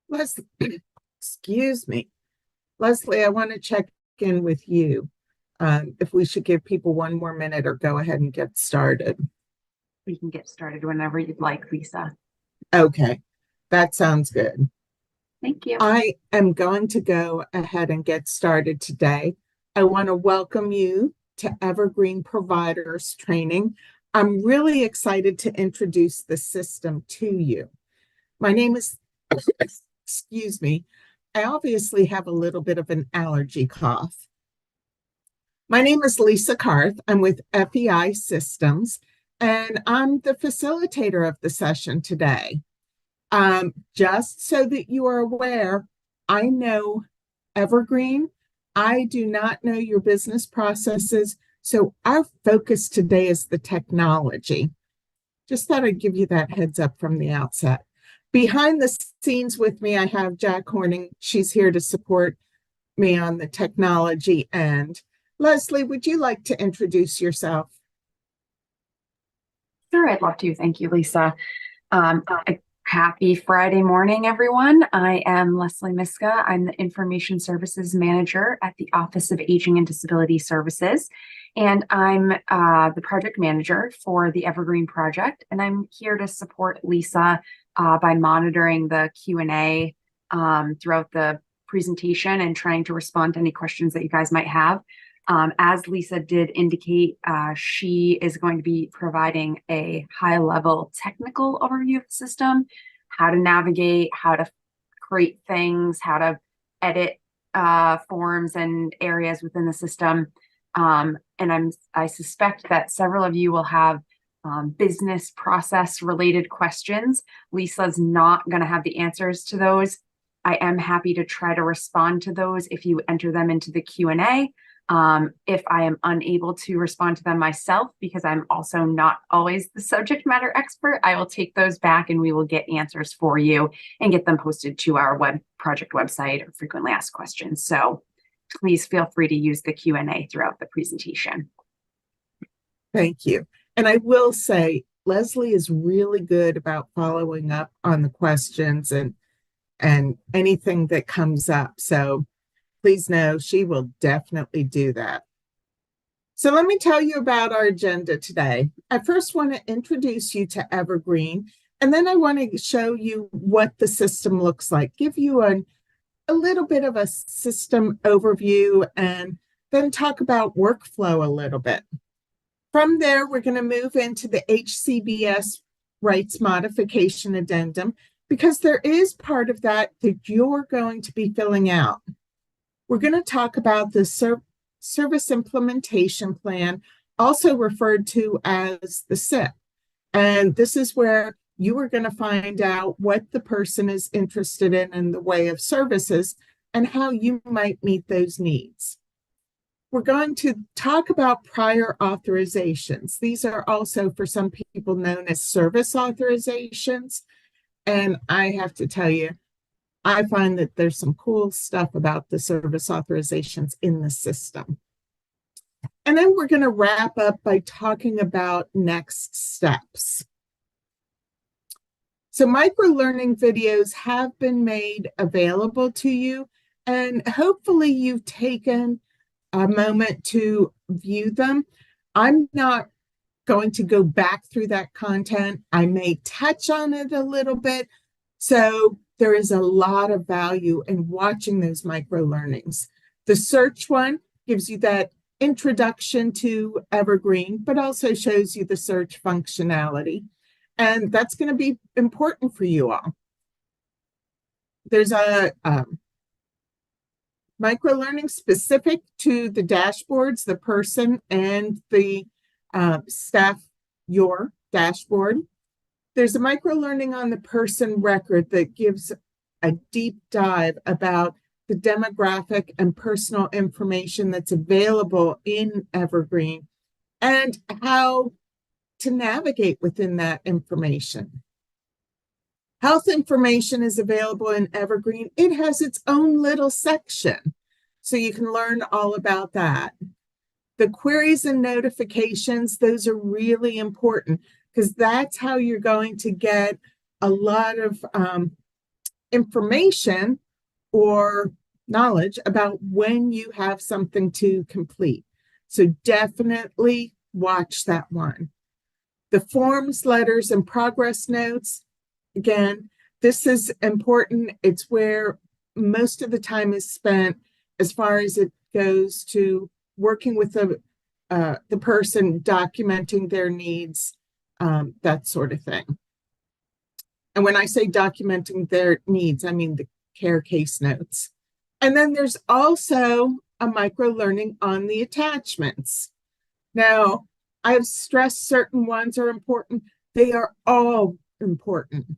Leslie, excuse me. Leslie, I want to check in with you. If we should give people one more minute or go ahead and get started. We can get started whenever you'd like, Lisa. Okay, that sounds good. Thank you. I am going to go ahead and get started today. I want to welcome you to Evergreen Providers Training. I'm really excited to introduce the system to you. My name is, excuse me, I obviously have a little bit of an allergy cough. My name is Lisa Karth. I'm with FEI Systems, and I'm the facilitator of the session today. Just so that you are aware, I know Evergreen. I do not know your business processes, so our focus today is the technology. Just thought I'd give you that heads up from the outset. Behind the scenes with me, I have Jack Horning. She's here to support me on the technology end. Leslie, would you like to introduce yourself? Sure, I'd love to. Thank you, Lisa. Happy Friday morning, everyone. I am Leslie Miska. I'm the Information Services Manager at the Office of Aging and Disability Services, and I'm the project manager for the Evergreen project, and I'm here to support Lisa by monitoring the Q&A throughout the presentation and trying to respond to any questions that you guys might have. As Lisa did indicate, she is going to be providing a high-level technical overview of the system, how to navigate, how to create things, how to edit forms and areas within the system. And I suspect that several of you will have business process related questions. Lisa's not going to have the answers to those. I am happy to try to respond to those if you enter them into the Q&A. If I am unable to respond to them myself, because I'm also not always the subject matter expert, I will take those back and we will get answers for you and get them posted to our project website or frequently asked questions. So please feel free to use the Q&A throughout the presentation. Thank you. And I will say, Leslie is really good about following up on the questions and anything that comes up. So please know she will definitely do that. So let me tell you about our agenda today. I first want to introduce you to Evergreen, and then I want to show you what the system looks like, give you a little bit of a system overview, and then talk about workflow a little bit. From there, we're going to move into the HCBS rights modification addendum, because there is part of that you're going to be filling out. We're going to talk about the service implementation plan, also referred to as the SIP. And this is where you are going to find out what the person is interested in the way of services and how you might meet those needs. We're going to talk about prior authorizations. These are also, for some people, known as service authorizations. And I have to tell you, I find that there's some cool stuff about the service authorizations in the system. And then we're going to wrap up by talking about next steps. So micro-learning videos have been made available to you, and hopefully you've taken a moment to view them. I'm not going to go back through that content. I may touch on it a little bit. So there is a lot of value in watching those micro learnings. The search one gives you that introduction to Evergreen, but also shows you the search functionality. And that's going to be important for you all. There's a micro learning specific to the dashboards, the person and the staff, your dashboard. There's a micro learning on the person record that gives a deep dive about the demographic and personal information that's available in Evergreen and how to navigate within that information. Health information is available in Evergreen. It has its own little section, so you can learn all about that. The queries and notifications, those are really important because that's how you're going to get a lot of information or knowledge about when you have something to complete. So definitely watch that one. The forms, letters, and progress notes, again, this is important. It's where most of the time is spent as far as it goes to working with the person, documenting their needs, that sort of thing. And when I say documenting their needs, I mean the care case notes. And then there's also a micro learning on the attachments. Now, I've stressed certain ones are important. They are all important.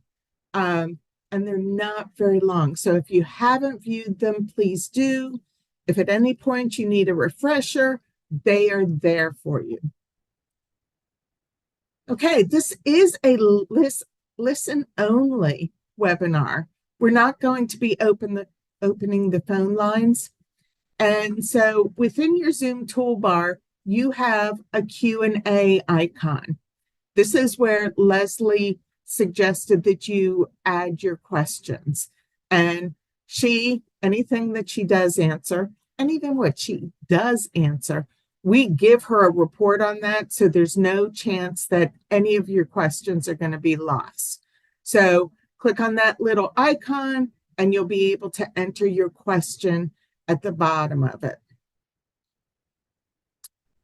And they're not very long. So if you haven't viewed them, please do. If at any point you need a refresher, they are there for you. Okay, this is a listen only webinar. We're not going to be opening the phone lines. And so within your Zoom toolbar, you have a Q&A icon. This is where Leslie suggested that you add your questions. And anything that she does answer, and even what she does answer, we give her a report on that. So there's no chance that any of your questions are going to be lost. So click on that little icon and you'll be able to enter your question at the bottom of it.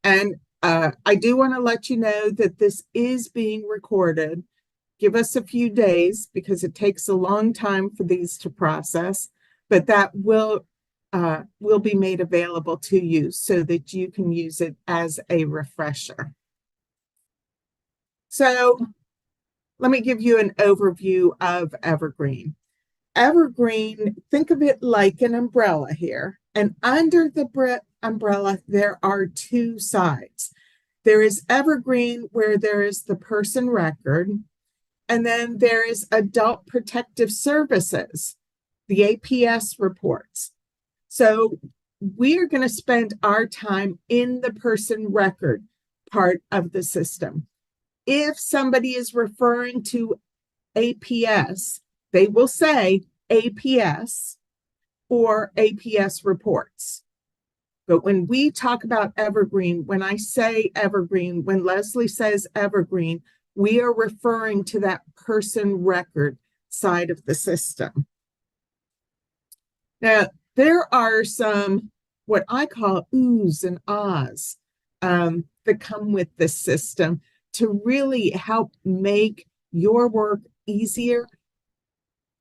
And I do want to let you know that this is being recorded. Give us a few days because it takes a long time for these to process, but that will be made available to you so that you can use it as a refresher. So let me give you an overview of Evergreen. Evergreen, think of it like an umbrella here. And under the umbrella, there are two sides. There is Evergreen, where there is the person record, and then there is Adult Protective Services, the APS reports. So we are going to spend our time in the person record part of the system. If somebody is referring to APS, they will say APS or APS reports. But when we talk about Evergreen, when I say Evergreen, when Leslie says Evergreen, we are referring to that person record side of the system. Now, there are some, what I call oohs and ahs that come with this system to really help make your work easier,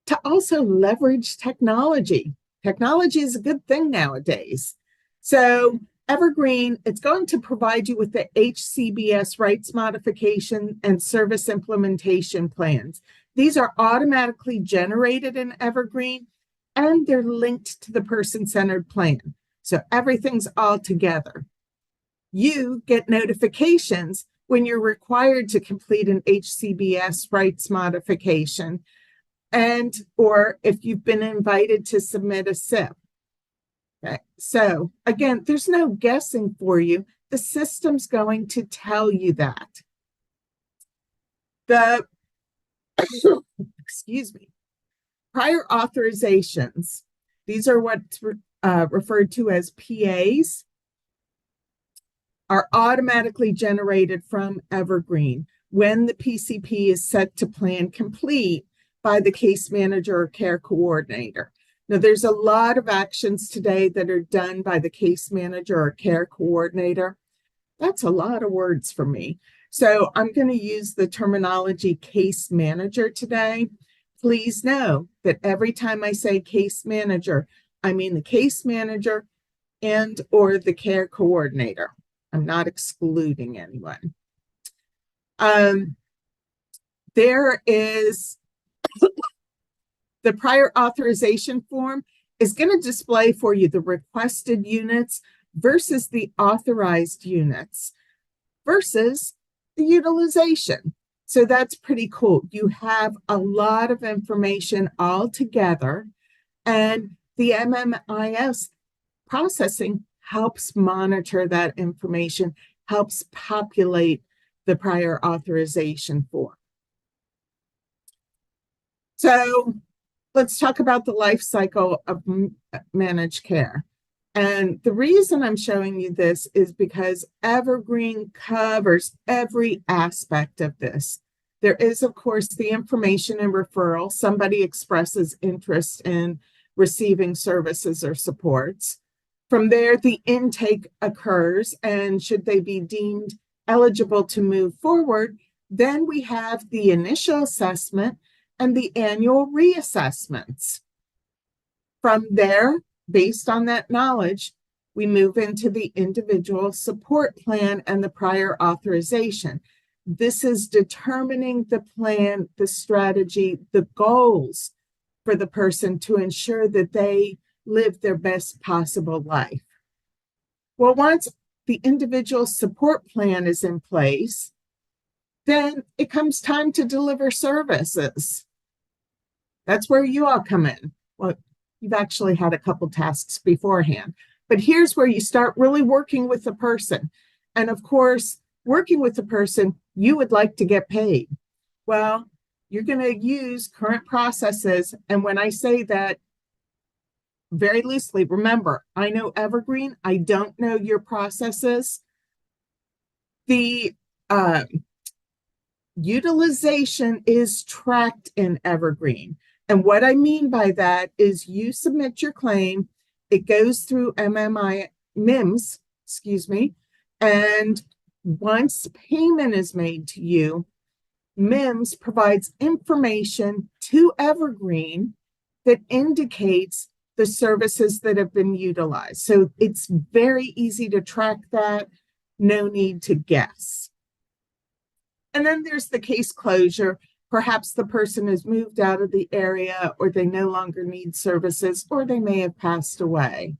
to also leverage technology. Technology is a good thing nowadays. So Evergreen, it's going to provide you with the HCBS rights modification and service implementation plans. These are automatically generated in Evergreen, and they're linked to the person-centered plan. So everything's all together. You get notifications when you're required to complete an HCBS rights modification, or if you've been invited to submit a SIP. Okay. So again, there's no guessing for you. The system's going to tell you that. Excuse me, prior authorizations. These are what's referred to as PAs, are automatically generated from Evergreen when the PCP is set to plan complete by the case manager or care coordinator. Now, there's a lot of actions today that are done by the case manager or care coordinator. That's a lot of words for me. So I'm going to use the terminology case manager today. Please know that every time I say case manager, I mean the case manager and or the care coordinator. I'm not excluding anyone. There is the prior authorization form is going to display for you the requested units versus the authorized units versus the utilization. So that's pretty cool. You have a lot of information all together, and the MMIS processing helps monitor that information, helps populate the prior authorization form. So let's talk about the life cycle of managed care. And the reason I'm showing you this is because Evergreen covers every aspect of this. There is, of course, the information and referral. Somebody expresses interest in receiving services or supports. From there, the intake occurs, and should they be deemed eligible to move forward, then we have the initial assessment and the annual reassessments. From there, based on that knowledge, we move into the individual support plan and the prior authorization. This is determining the plan, the strategy, the goals for the person to ensure that they live their best possible life. Well, once the individual support plan is in place, then it comes time to deliver services. That's where you all come in. Well, you've actually had a couple tasks beforehand, but here's where you start really working with the person. And of course, working with the person, you would like to get paid. Well, you're going to use current processes. And when I say that, very loosely, remember, I know Evergreen, I don't know your processes. The utilization is tracked in Evergreen. And what I mean by that is you submit your claim, it goes through MIMS, and once payment is made to you, MIMS provides information to Evergreen that indicates the services that have been utilized. So it's very easy to track that, no need to guess. And then there's the case closure. Perhaps the person has moved out of the area, or they no longer need services, or they may have passed away.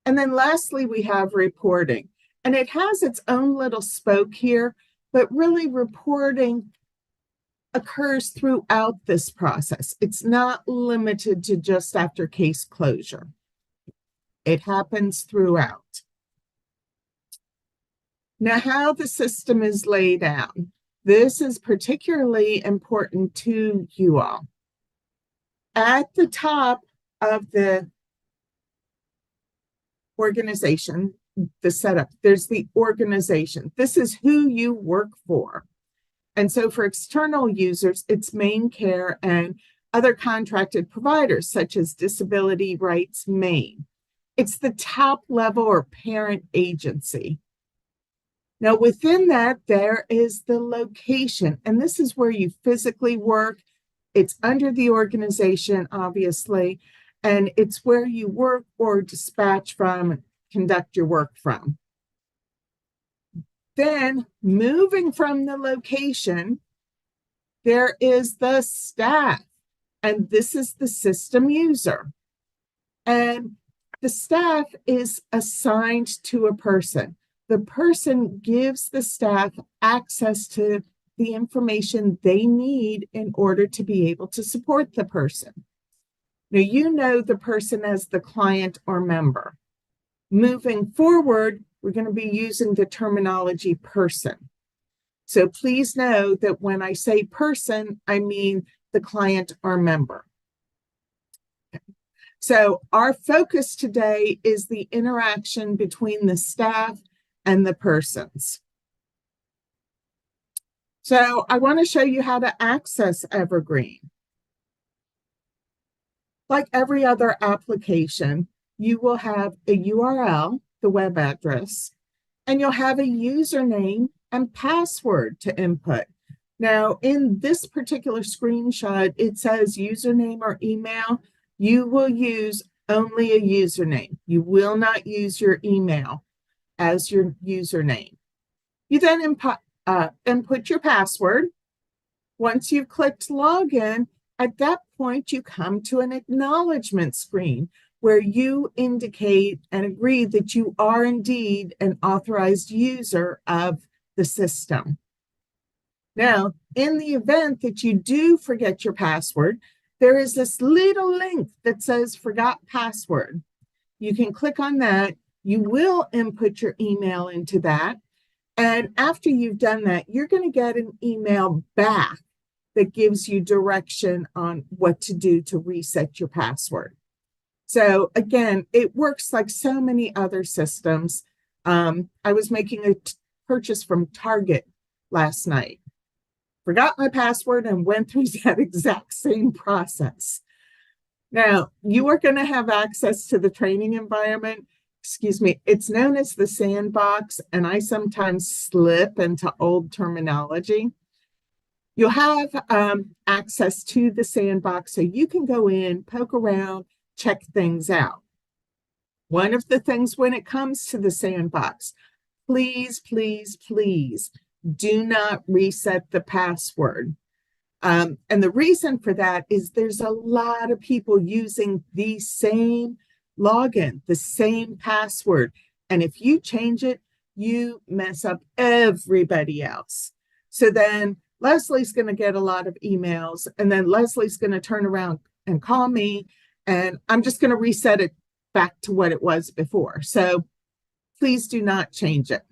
And then lastly, we have reporting. And it has its own little spoke here, but really reporting occurs throughout this process. It's not limited to just after case closure. It happens throughout. Now, how the system is laid out. This is particularly important to you all. At the top of the organization, the setup, there's the organization. This is who you work for. And so for external users, it's Maine Care and other contracted providers such as Disability Rights Maine. It's the top level or parent agency. Now, within that, there is the location, and this is where you physically work. It's under the organization, obviously, and it's where you work or dispatch from, conduct your work from. Then, moving from the location, there is the staff, and this is the system user. And the staff is assigned to a person. The person gives the staff access to the information they need in order to be able to support the person. Now, you know the person as the client or member. Moving forward, we're going to be using the terminology person. So please know that when I say person, I mean the client or member. So our focus today is the interaction between the staff and the persons. So I want to show you how to access Evergreen. Like every other application, you will have a URL, the web address, and you'll have a username and password to input. Now, in this particular screenshot, it says username or email. You will use only a username. You will not use your email as your username. You then input your password. Once you've clicked login, at that point, you come to an acknowledgement screen where you indicate and agree that you are indeed an authorized user of the system. Now, in the event that you do forget your password, there is this little link that says forgot password. You can click on that. You will input your email into that. And after you've done that, you're going to get an email back that gives you direction on what to do to reset your password. So again, it works like so many other systems. I was making a purchase from Target last night, forgot my password, and went through that exact same process. Now, you are going to have access to the training environment. Excuse me, it's known as the sandbox, and I sometimes slip into old terminology. You'll have access to the sandbox so you can go in, poke around, check things out. One of the things when it comes to the sandbox, please, please, please do not reset the password. And the reason for that is there's a lot of people using the same login, the same password. And if you change it, you mess up everybody else. So then Leslie's going to get a lot of emails, and then Leslie's going to turn around and call me, and I'm just going to reset it back to what it was before. So please do not change it.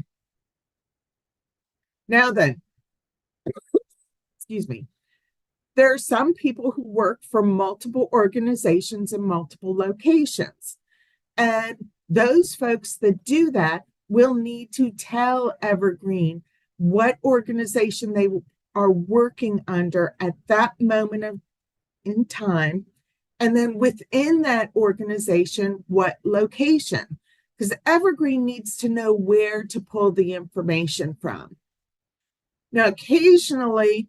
Now then, excuse me. There are some people who work for multiple organizations in multiple locations. And those folks that do that will need to tell Evergreen what organization they are working under at that moment in time. And then within that organization, what location? Because Evergreen needs to know where to pull the information from. Now, occasionally,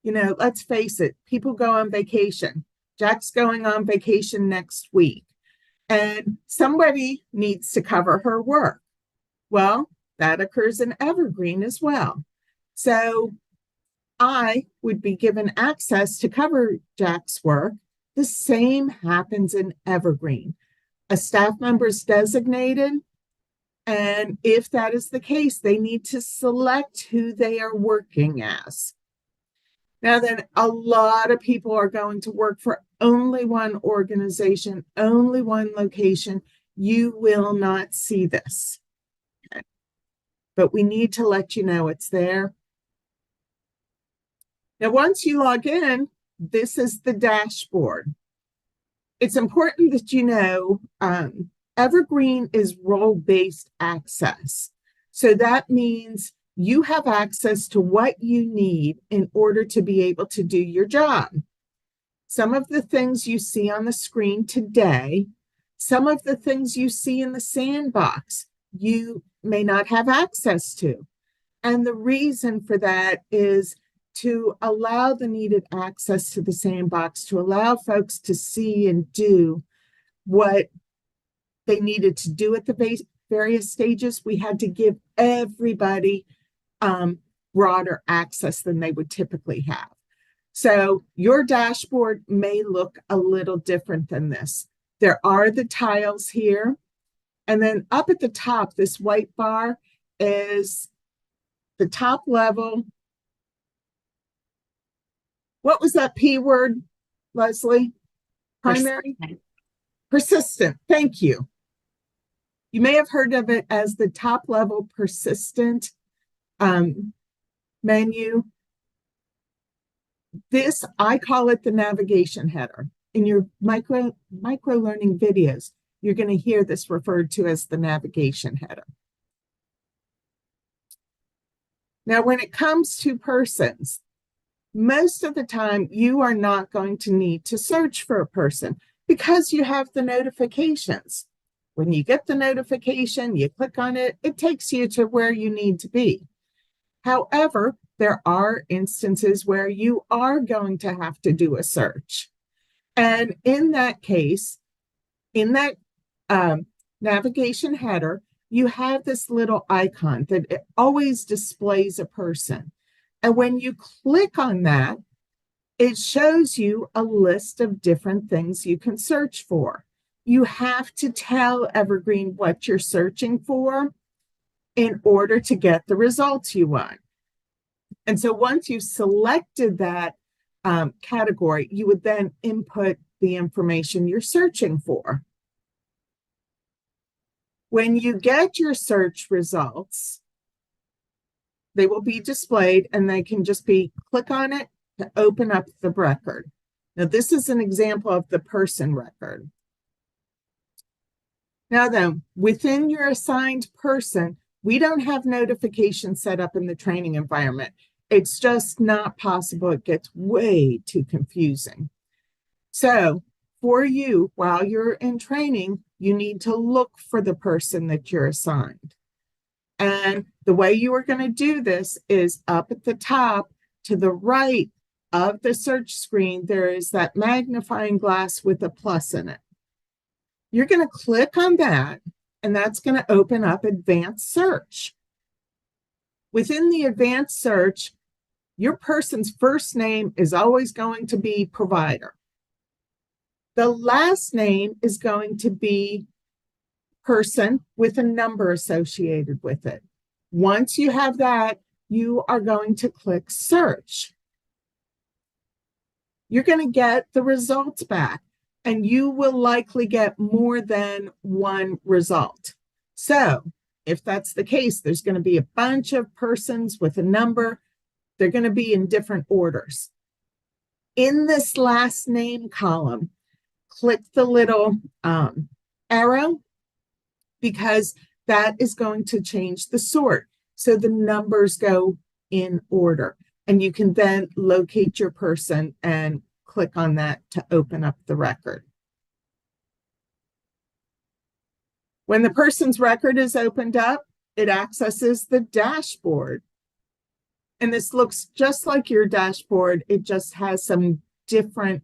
let's face it, people go on vacation. Jack's going on vacation next week, and somebody needs to cover her work. Well, that occurs in Evergreen as well. So I would be given access to cover Jack's work. The same happens in Evergreen. A staff member is designated, and if that is the case, they need to select who they are working as. Now then, a lot of people are going to work for only one organization, only one location. You will not see this. Okay. But we need to let you know it's there. Now, once you log in, this is the dashboard. It's important that you know Evergreen is role-based access. So that means you have access to what you need in order to be able to do your job. Some of the things you see on the screen today, some of the things you see in the sandbox, you may not have access to. And the reason for that is to allow the needed access to the sandbox, to allow folks to see and do what they needed to do at the various stages. We had to give everybody broader access than they would typically have. So your dashboard may look a little different than this. There are the tiles here. And then up at the top, this white bar is the top level. What was that P word, Leslie? Primary? Persistent. Thank you. You may have heard of it as the top level persistent menu. This, I call it the navigation header. In your micro learning videos, you're going to hear this referred to as the navigation header. Now, when it comes to persons, most of the time you are not going to need to search for a person because you have the notifications. When you get the notification, you click on it, it takes you to where you need to be. However, there are instances where you are going to have to do a search. And in that case, in that navigation header, you have this little icon that it always displays a person. And when you click on that, it shows you a list of different things you can search for. You have to tell Evergreen what you're searching for in order to get the results you want. And so once you've selected that category, you would then input the information you're searching for. When you get your search results, they will be displayed and they can just be click on it to open up the record. Now, this is an example of the person record. Now then, within your assigned person, we don't have notifications set up in the training environment. It's just not possible. It gets way too confusing. So for you, while you're in training, you need to look for the person that you're assigned. And the way you are going to do this is up at the top to the right of the search screen, there is that magnifying glass with a plus in it. You're going to click on that, and that's going to open up advanced search. Within the advanced search, your person's first name is always going to be provider. The last name is going to be person with a number associated with it. Once you have that, you are going to click search. You're going to get the results back, and you will likely get more than one result. So if that's the case, there's going to be a bunch of persons with a number. They're going to be in different orders. In this last name column, click the little arrow, because that is going to change the sort. So the numbers go in order. And you can then locate your person and click on that to open up the record. When the person's record is opened up, it accesses the dashboard. And this looks just like your dashboard. It just has some different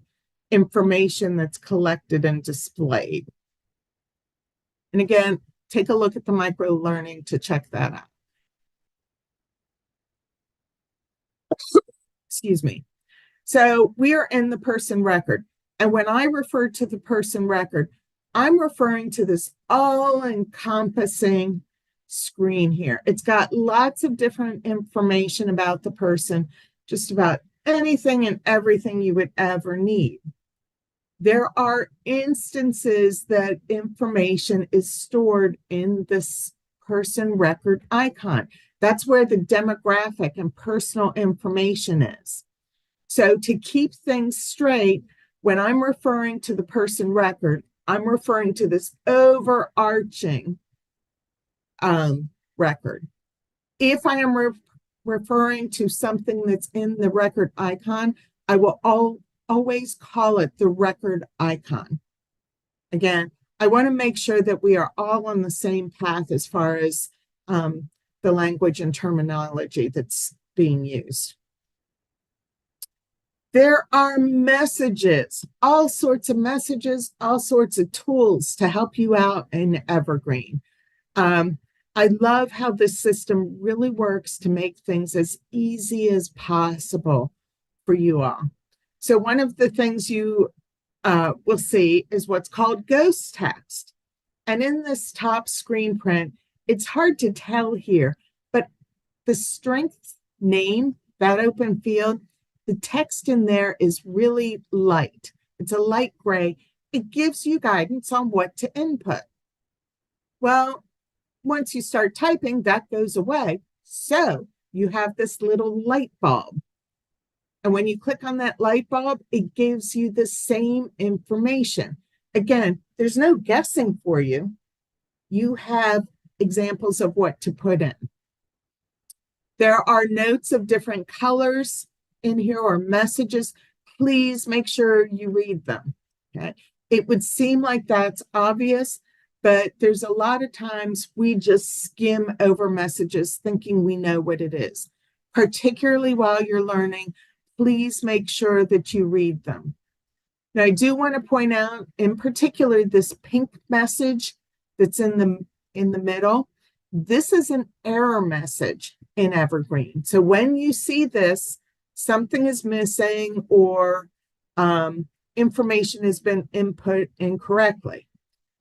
information that's collected and displayed. And again, take a look at the micro learning to check that out. Excuse me. So we are in the person record. And when I refer to the person record, I'm referring to this all-encompassing screen here. It's got lots of different information about the person, just about anything and everything you would ever need. There are instances that information is stored in this person record icon. That's where the demographic and personal information is. So to keep things straight, when I'm referring to the person record, I'm referring to this overarching record. If I am referring to something that's in the record icon, I will always call it the record icon. Again, I want to make sure that we are all on the same path as far as the language and terminology that's being used. There are messages, all sorts of messages, all sorts of tools to help you out in Evergreen. I love how this system really works to make things as easy as possible for you all. So one of the things you will see is what's called ghost text. And in this top screen print, it's hard to tell here, but the strength name, that open field, the text in there is really light. It's a light gray. It gives you guidance on what to input. Well, once you start typing, that goes away. So you have this little light bulb. And when you click on that light bulb, it gives you the same information. Again, there's no guessing for you. You have examples of what to put in. There are notes of different colors in here, or messages. Please make sure you read them. Okay. It would seem like that's obvious, but there's a lot of times we just skim over messages thinking we know what it is. Particularly while you're learning, please make sure that you read them. Now, I do want to point out, in particular, this pink message that's in the middle. This is an error message in Evergreen. So when you see this, something is missing, or information has been input incorrectly.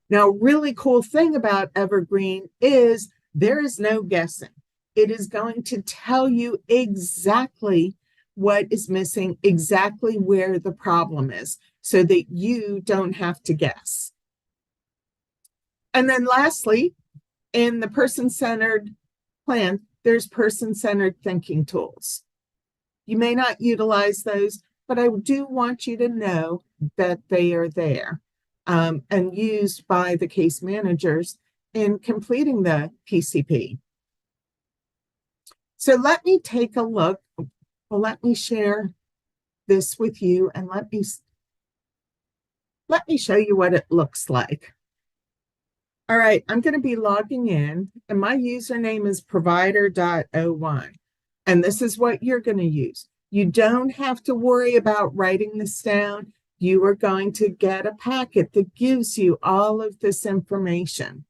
Now, really cool thing about Evergreen is there is no guessing. It is going to tell you exactly what is missing, exactly where the problem is, so that you don't have to guess. And then lastly, in the person-centered plan, there's person-centered thinking tools. You may not utilize those, but I do want you to know that they are there and used by the case managers in completing the PCP. So let me take a look. Well, let me share this with you and let me show you what it looks like. All right, I'm going to be logging in, and my username is provider.01. And this is what you're going to use. You don't have to worry about writing this down. You are going to get a packet that gives you all of this information.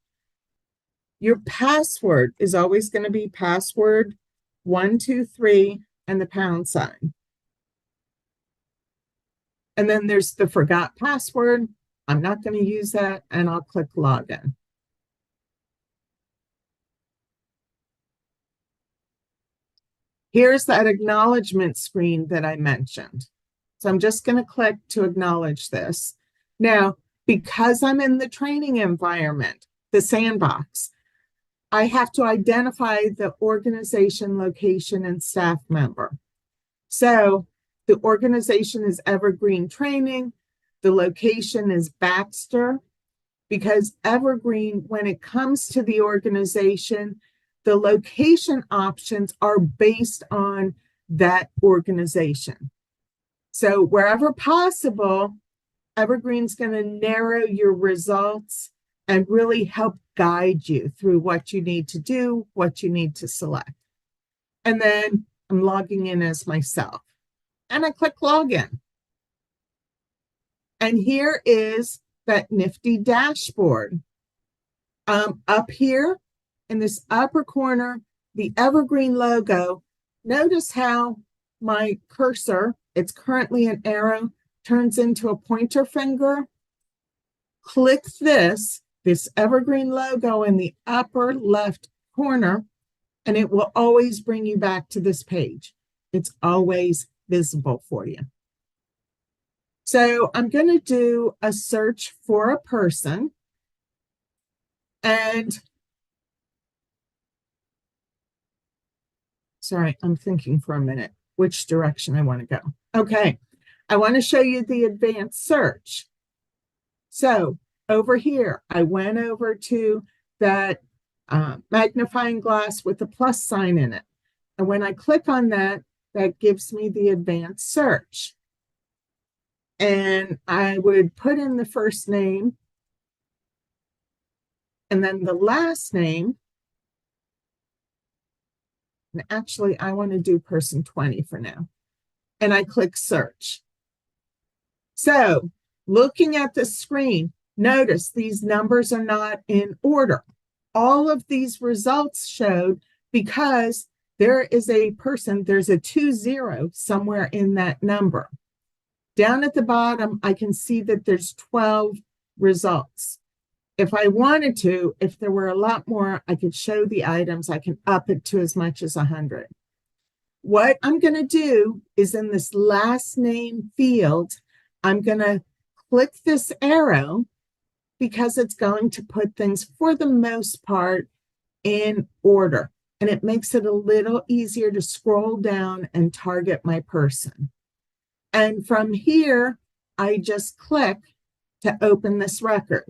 Your password is always going to be password 123 and the pound sign. And then there's the forgot password. I'm not going to use that, and I'll click login. Here's that acknowledgement screen that I mentioned. So I'm just going to click to acknowledge this. Now, because I'm in the training environment, the sandbox, I have to identify the organization, location, and staff member. So the organization is Evergreen Training. The location is Baxter, because Evergreen, when it comes to the organization, the location options are based on that organization. So wherever possible, Evergreen's going to narrow your results and really help guide you through what you need to do, what you need to select. And then I'm logging in as myself. And I click login. And here is that nifty dashboard. Up here in this upper corner, the Evergreen logo, notice how my cursor, it's currently an arrow, turns into a pointer finger. Click this Evergreen logo in the upper left corner, and it will always bring you back to this page. It's always visible for you. So I'm going to do a search for a person, and sorry, I'm thinking for a minute which direction I want to go. Okay, I want to show you the advanced search. So over here, I went over to that magnifying glass with the plus sign in it. And when I click on that, that gives me the advanced search. And I would put in the first name and then the last name. And actually, I want to do person 20 for now. And I click search. So looking at the screen, notice these numbers are not in order. All of these results showed because there is a person, there's a 20 somewhere in that number. Down at the bottom, I can see that there's 12 results. If I wanted to, if there were a lot more, I could show the items. I can up it to as much as 100. What I'm going to do is in this last name field, I'm going to click this arrow because it's going to put things, for the most part, in order. And it makes it a little easier to scroll down and target my person. And from here, I just click to open this record.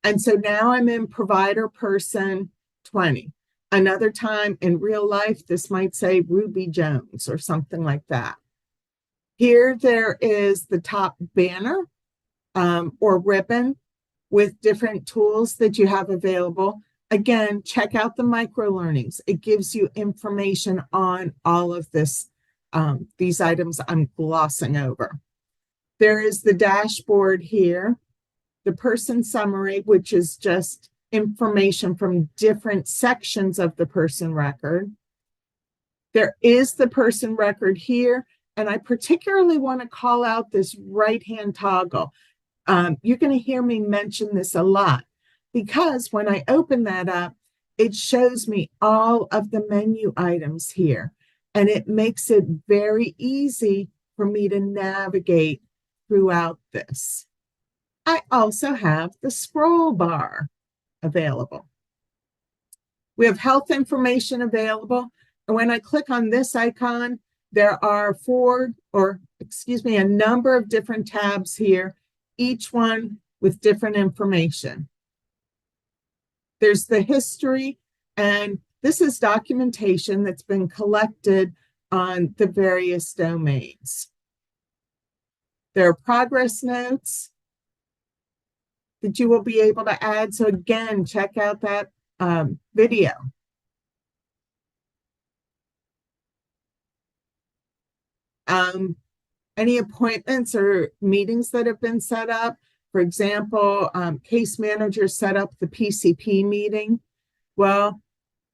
And so now I'm in provider person 20. Another time in real life, this might say Ruby Jones or something like that. Here there is the top banner or ribbon with different tools that you have available. Again, check out the micro-learnings. It gives you information on all of this, these items I'm glossing over. There is the dashboard here, the person summary, which is just information from different sections of the person record. There is the person record here, and I particularly want to call out this right-hand toggle. You're going to hear me mention this a lot because when I open that up, it shows me all of the menu items here, and it makes it very easy for me to navigate throughout this. I also have the scroll bar available. We have health information available, And when I click on this icon, there are a number of different tabs here, each one with different information. There's the history, and this is documentation that's been collected on the various domains. There are progress notes that you will be able to add. So again, check out that video. Any appointments or meetings that have been set up. For example, case managers set up the PCP meeting. Well,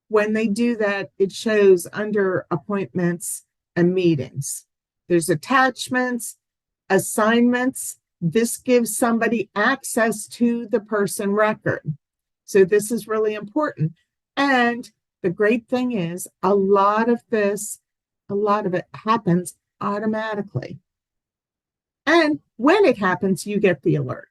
when they do that, it shows under appointments and meetings. There's attachments, assignments. This gives somebody access to the person record. So this is really important. And the great thing is a lot of it happens automatically. And when it happens, you get the alert.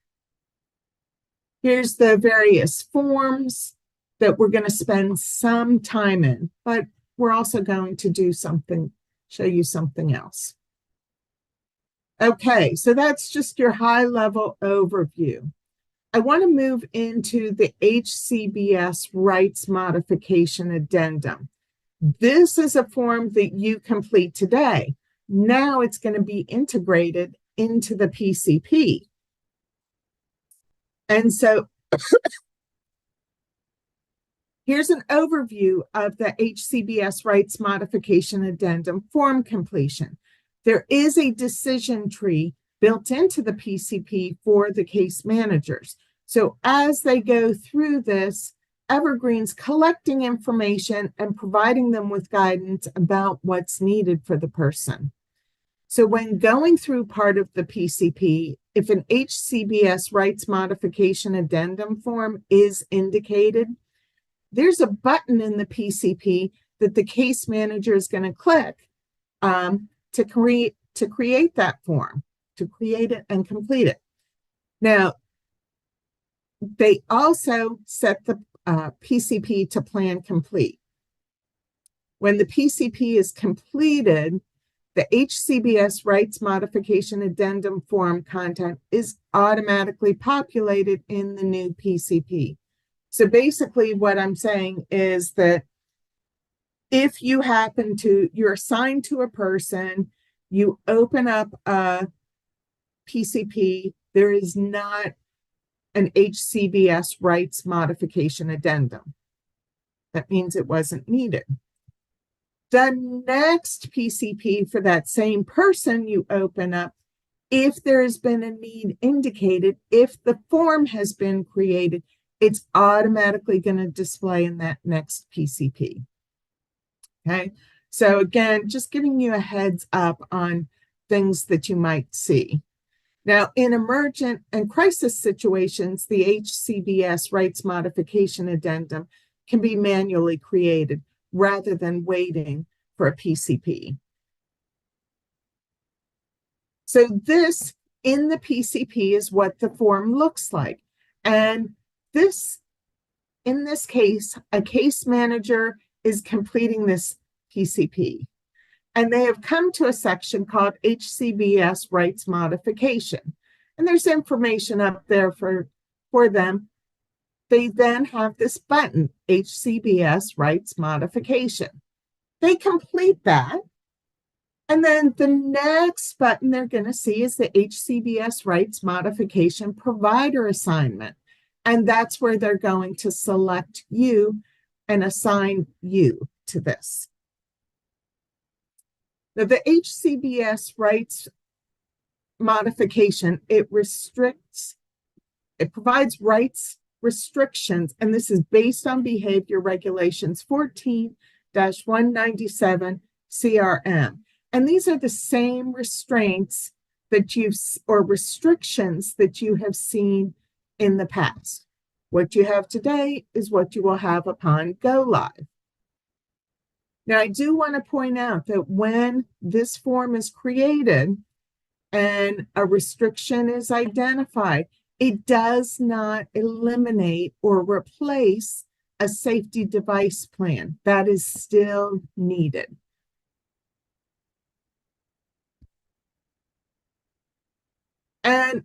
Here's the various forms that we're going to spend some time in, but we're also going to show you something else. Okay, so that's just your high-level overview. I want to move into the HCBS Rights Modification Addendum. This is a form that you complete today. Now it's going to be integrated into the PCP. And so here's an overview of the HCBS Rights Modification Addendum form completion. There is a decision tree built into the PCP for the case managers. So as they go through this, Evergreen's collecting information and providing them with guidance about what's needed for the person. So when going through part of the PCP, if an HCBS Rights Modification Addendum form is indicated, there's a button in the PCP that the case manager is going to click to create that form, to create it and complete it. Now, they also set the PCP to plan complete. When the PCP is completed, the HCBS Rights Modification Addendum form content is automatically populated in the new PCP. So basically what I'm saying is that if you're assigned to a person, you open up a PCP, there is not an HCBS Rights Modification Addendum. That means it wasn't needed. The next PCP for that same person you open up, if there has been a need indicated, if the form has been created, it's automatically going to display in that next PCP. Okay, so again, just giving you a heads up on things that you might see. Now, in emergent and crisis situations, the HCBS Rights Modification Addendum can be manually created rather than waiting for a PCP. So this in the PCP is what the form looks like. And in this case, a case manager is completing this PCP. And they have come to a section called HCBS Rights Modification. And there's information up there for them. They then have this button, HCBS Rights Modification. They complete that. And then the next button they're going to see is the HCBS Rights Modification Provider Assignment. And that's where they're going to select you and assign you to this. Now, the HCBS Rights Modification, it provides rights restrictions, and this is based on Behavior Regulations 14-197 CRM. And these are the same restraints restrictions that you have seen in the past. What you have today is what you will have upon go live. Now, I do want to point out that when this form is created and a restriction is identified, it does not eliminate or replace a safety device plan. That is still needed. And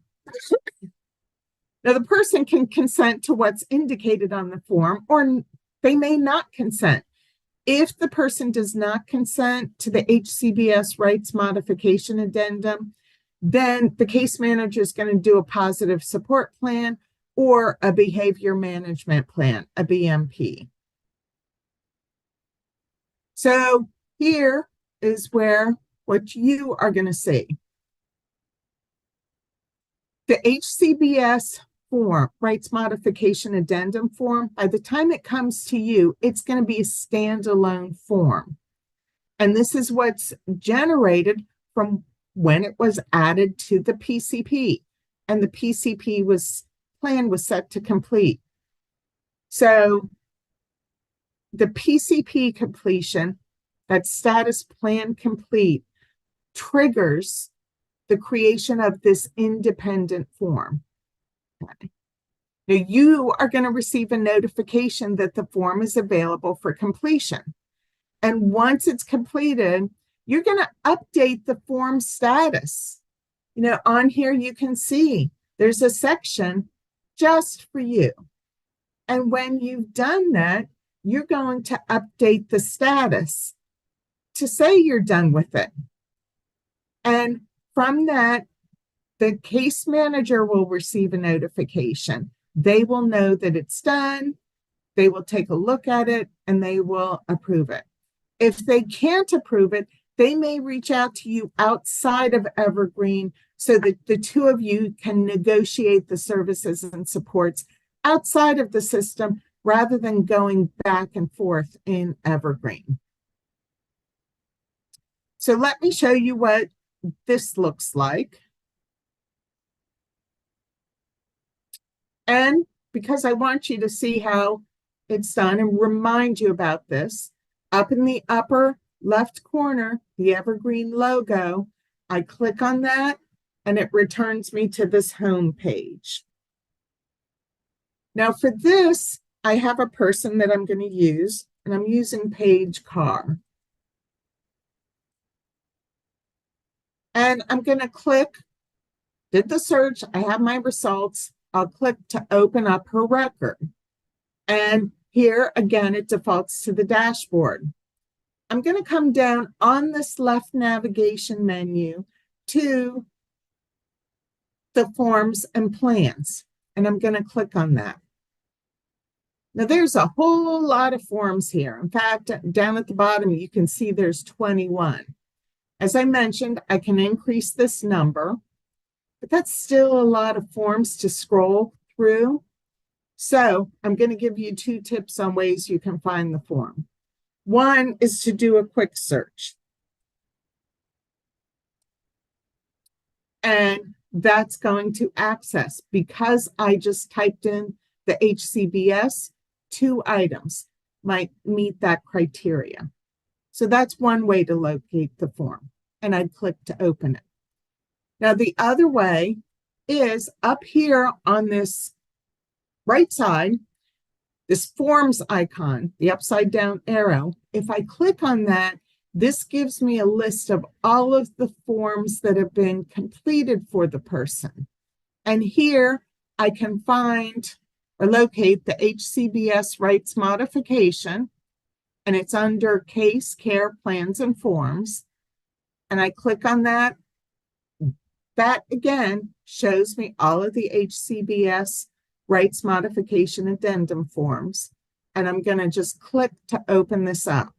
now the person can consent to what's indicated on the form, or they may not consent. If the person does not consent to the HCBS rights modification addendum, then the case manager is going to do a positive support plan or a behavior management plan, a BMP. So here is where what you are going to see. The HCBS form, rights modification addendum form, by the time it comes to you, it's going to be a standalone form. And this is what's generated from when it was added to the PCP. And the PCP plan was set to complete. So the PCP completion, that status plan complete, triggers the creation of this independent form. Okay. Now you are going to receive a notification that the form is available for completion. And once it's completed, you're going to update the form status. On here you can see there's a section just for you. And when you've done that, you're going to update the status to say you're done with it. And from that, the case manager will receive a notification. They will know that it's done. They will take a look at it and they will approve it. If they can't approve it, they may reach out to you outside of Evergreen so that the two of you can negotiate the services and supports outside of the system rather than going back and forth in Evergreen. So let me show you what this looks like. And because I want you to see how it's done and remind you about this, up in the upper left corner, the Evergreen logo, I click on that and it returns me to this home page. Now for this, I have a person that I'm going to use, and I'm using Paige Carr. And I'm going to click, did the search, I have my results. I'll click to open up her record. And here again, it defaults to the dashboard. I'm going to come down on this left navigation menu to the forms and plans, and I'm going to click on that. Now there's a whole lot of forms here. In fact, down at the bottom, you can see there's 21. As I mentioned, I can increase this number, but that's still a lot of forms to scroll through. So I'm going to give you 2 tips on ways you can find the form. One is to do a quick search. And that's going to access, because I just typed in the HCBS, 2 items might meet that criteria. So that's one way to locate the form. And I'd click to open it. Now, the other way is up here on this right side, this forms icon, the upside down arrow. If I click on that, this gives me a list of all of the forms that have been completed for the person. And here I can find or locate the HCBS rights modification, and it's under case, care, plans, and forms. And I click on that. That again shows me all of the HCBS rights modification addendum forms. And I'm going to just click to open this up.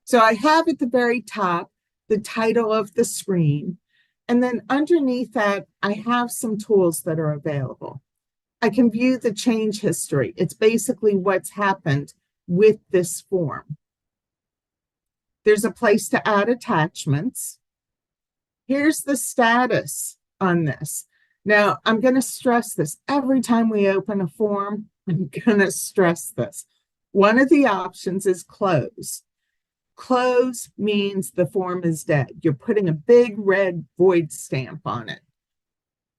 So I have at the very top the title of the screen. And then underneath that, I have some tools that are available. I can view the change history. It's basically what's happened with this form. There's a place to add attachments. Here's the status on this. Now, I'm going to stress this. Every time we open a form, I'm going to stress this. One of the options is close. Close means the form is dead. You're putting a big red void stamp on it.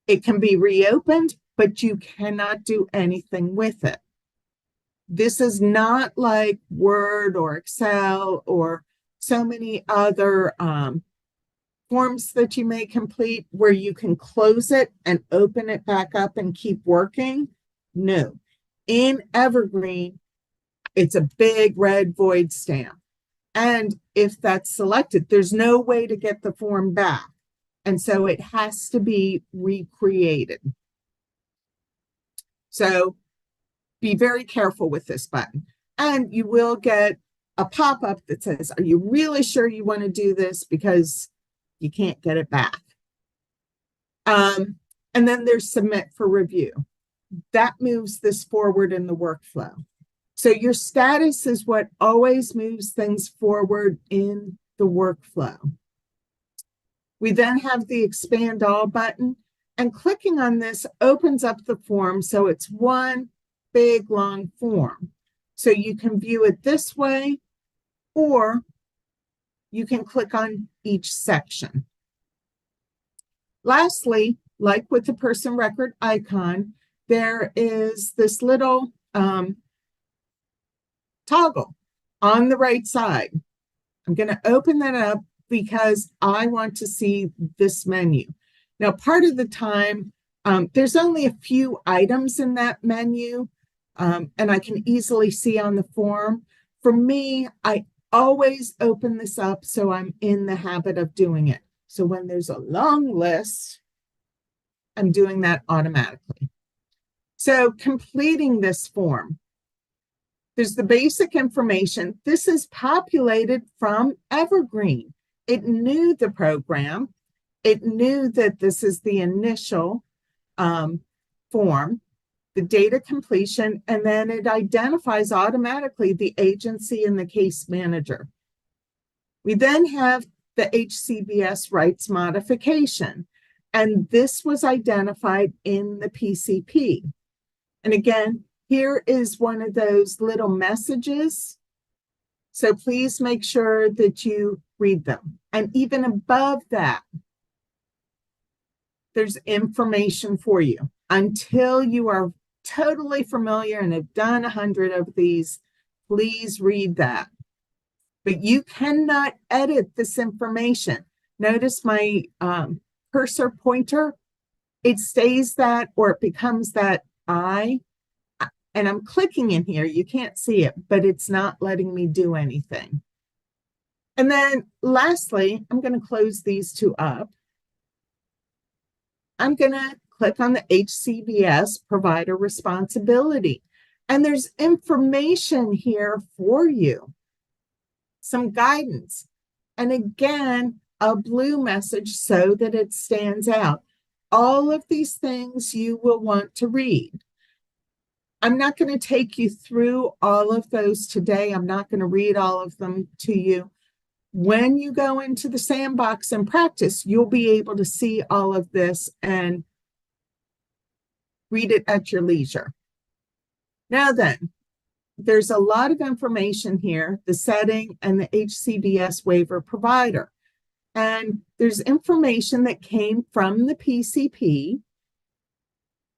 It can be reopened, but you cannot do anything with it. This is not like Word or Excel or so many other forms that you may complete where you can close it and open it back up and keep working. No. In Evergreen, it's a big red void stamp. And if that's selected, there's no way to get the form back. And so it has to be recreated. So be very careful with this button. And you will get a pop-up that says, are you really sure you want to do this? Because you can't get it back. And then there's submit for review. That moves this forward in the workflow. So your status is what always moves things forward in the workflow. We then have the expand all button, and clicking on this opens up the form so it's one big long form. So you can view it this way, or you can click on each section. Lastly, like with the person record icon, there is this little toggle on the right side. I'm going to open that up because I want to see this menu. Now, part of the time, there's only a few items in that menu, and I can easily see on the form. For me, I always open this up so I'm in the habit of doing it. So when there's a long list, I'm doing that automatically. So completing this form, there's the basic information. This is populated from Evergreen. It knew the program. It knew that this is the initial form, the data completion, and then it identifies automatically the agency and the case manager. We then have the HCBS rights modification, and this was identified in the PCP. And again, here is one of those little messages. So please make sure that you read them. And even above that, there's information for you. Until you are totally familiar and have done 100 of these, please read that. But you cannot edit this information. Notice my cursor pointer, it stays that, or it becomes that I, and I'm clicking in here. You can't see it, but it's not letting me do anything. And then lastly, I'm going to close these two up. I'm going to click on the HCBS provider responsibility. And there's information here for you, some guidance. And again, a blue message so that it stands out. All of these things you will want to read. I'm not going to take you through all of those today. I'm not going to read all of them to you. When you go into the sandbox and practice, you'll be able to see all of this and read it at your leisure. Now then, there's a lot of information here, the setting and the HCBS waiver provider. And there's information that came from the PCP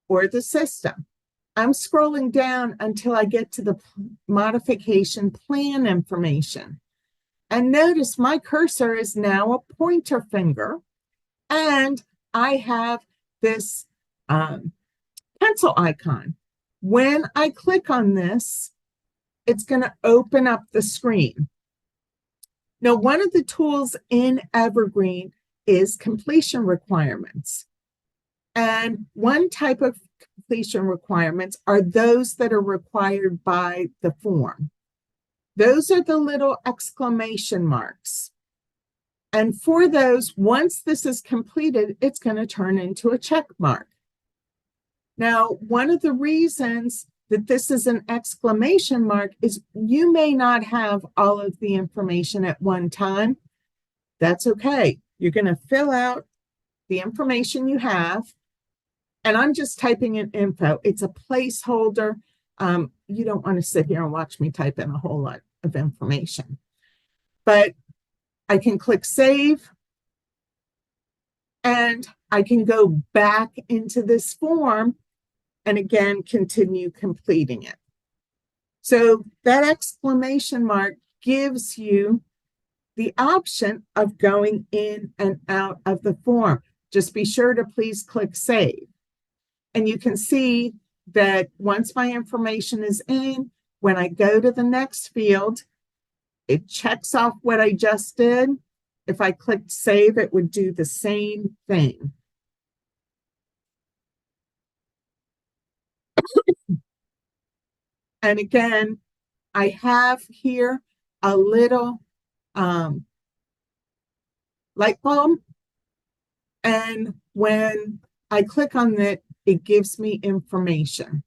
or the system. I'm scrolling down until I get to the modification plan information. And notice my cursor is now a pointer finger, and I have this pencil icon. When I click on this, it's going to open up the screen. Now, one of the tools in Evergreen is completion requirements. And one type of completion requirements are those that are required by the form. Those are the little exclamation marks. And for those, once this is completed, it's going to turn into a check mark. Now, one of the reasons that this is an exclamation mark is you may not have all of the information at one time. That's okay. You're going to fill out the information you have. And I'm just typing in info. It's a placeholder. You don't want to sit here and watch me type in a whole lot of information. But I can click save. And I can go back into this form and again, continue completing it. So that exclamation mark gives you the option of going in and out of the form. Just be sure to please click save. And you can see that once my information is in, when I go to the next field, it checks off what I just did. If I clicked save, it would do the same thing. And again, I have here a little light bulb. And when I click on it, it gives me information.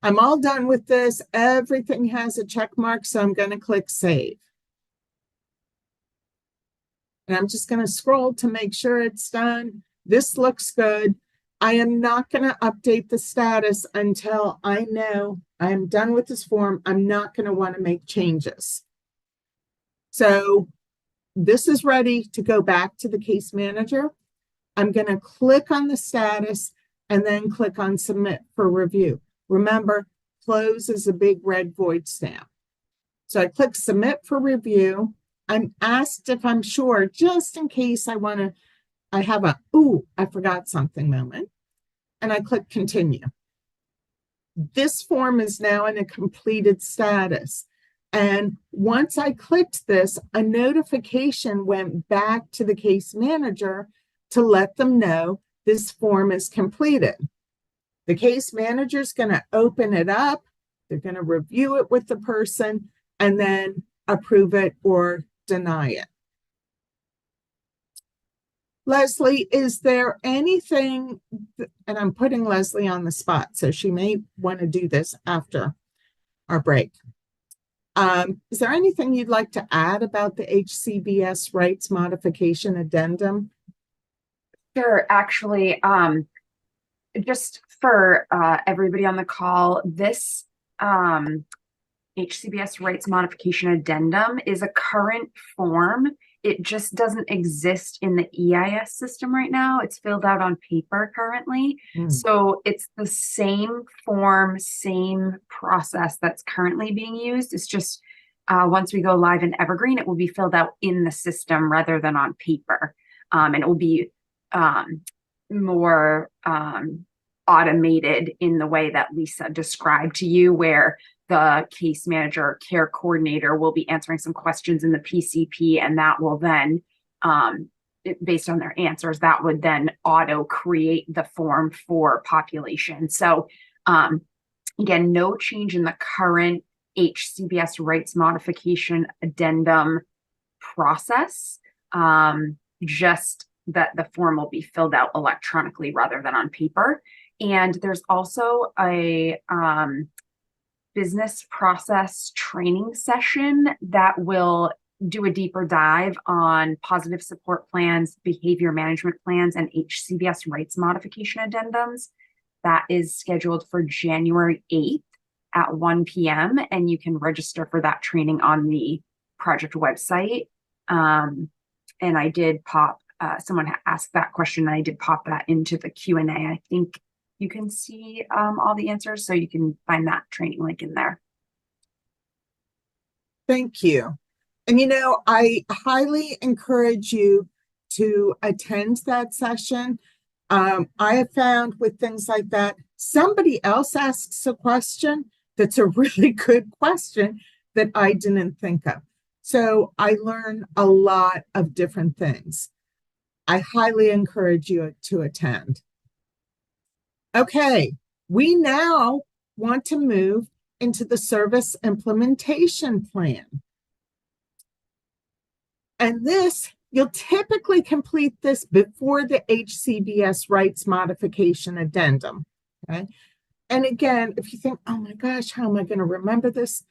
I'm all done with this. Everything has a check mark, so I'm going to click save. And I'm just going to scroll to make sure it's done. This looks good. I am not going to update the status until I know I am done with this form. I'm not going to want to make changes. So this is ready to go back to the case manager. I'm going to click on the status and then click on submit for review. Remember, close is a big red void stamp. So I click submit for review. I'm asked if I'm sure, just in case I have a, ooh, I forgot something moment. And I click continue. This form is now in a completed status. And once I clicked this, a notification went back to the case manager to let them know this form is completed. The case manager is going to open it up. They're going to review it with the person and then approve it or deny it. Leslie, is there anything, and I'm putting Leslie on the spot, so she may want to do this after our break. Is there anything you'd like to add about the HCBS rights modification addendum? Sure. Actually, just for everybody on the call, this HCBS rights modification addendum is a current form. It just doesn't exist in the EIS system right now. It's filled out on paper currently. So it's the same form, same process that's currently being used. It's just once we go live in Evergreen, it will be filled out in the system rather than on paper. And it will be more automated in the way that Lisa described to you, where the case manager or care coordinator will be answering some questions in the PCP, and that will then, based on their answers, that would then auto create the form for population. So again, no change in the current HCBS rights modification addendum process, just that the form will be filled out electronically rather than on paper. And there's also a business process training session that will do a deeper dive on positive support plans, behavior management plans, and HCBS rights modification addendums. That is scheduled for January 8th at 1 p.m. And you can register for that training on the project website. And I did pop, someone asked that question, and I did pop that into the Q&A. I think you can see all the answers, so you can find that training link in there. Thank you. And I highly encourage you to attend that session. I have found with things like that, somebody else asks a question that's a really good question that I didn't think of. So I learn a lot of different things. I highly encourage you to attend. Okay, we now want to move into the service implementation plan. And this, you'll typically complete this before the HCBS rights modification addendum. Okay. And again, if you think, oh my gosh, how am I going to remember this?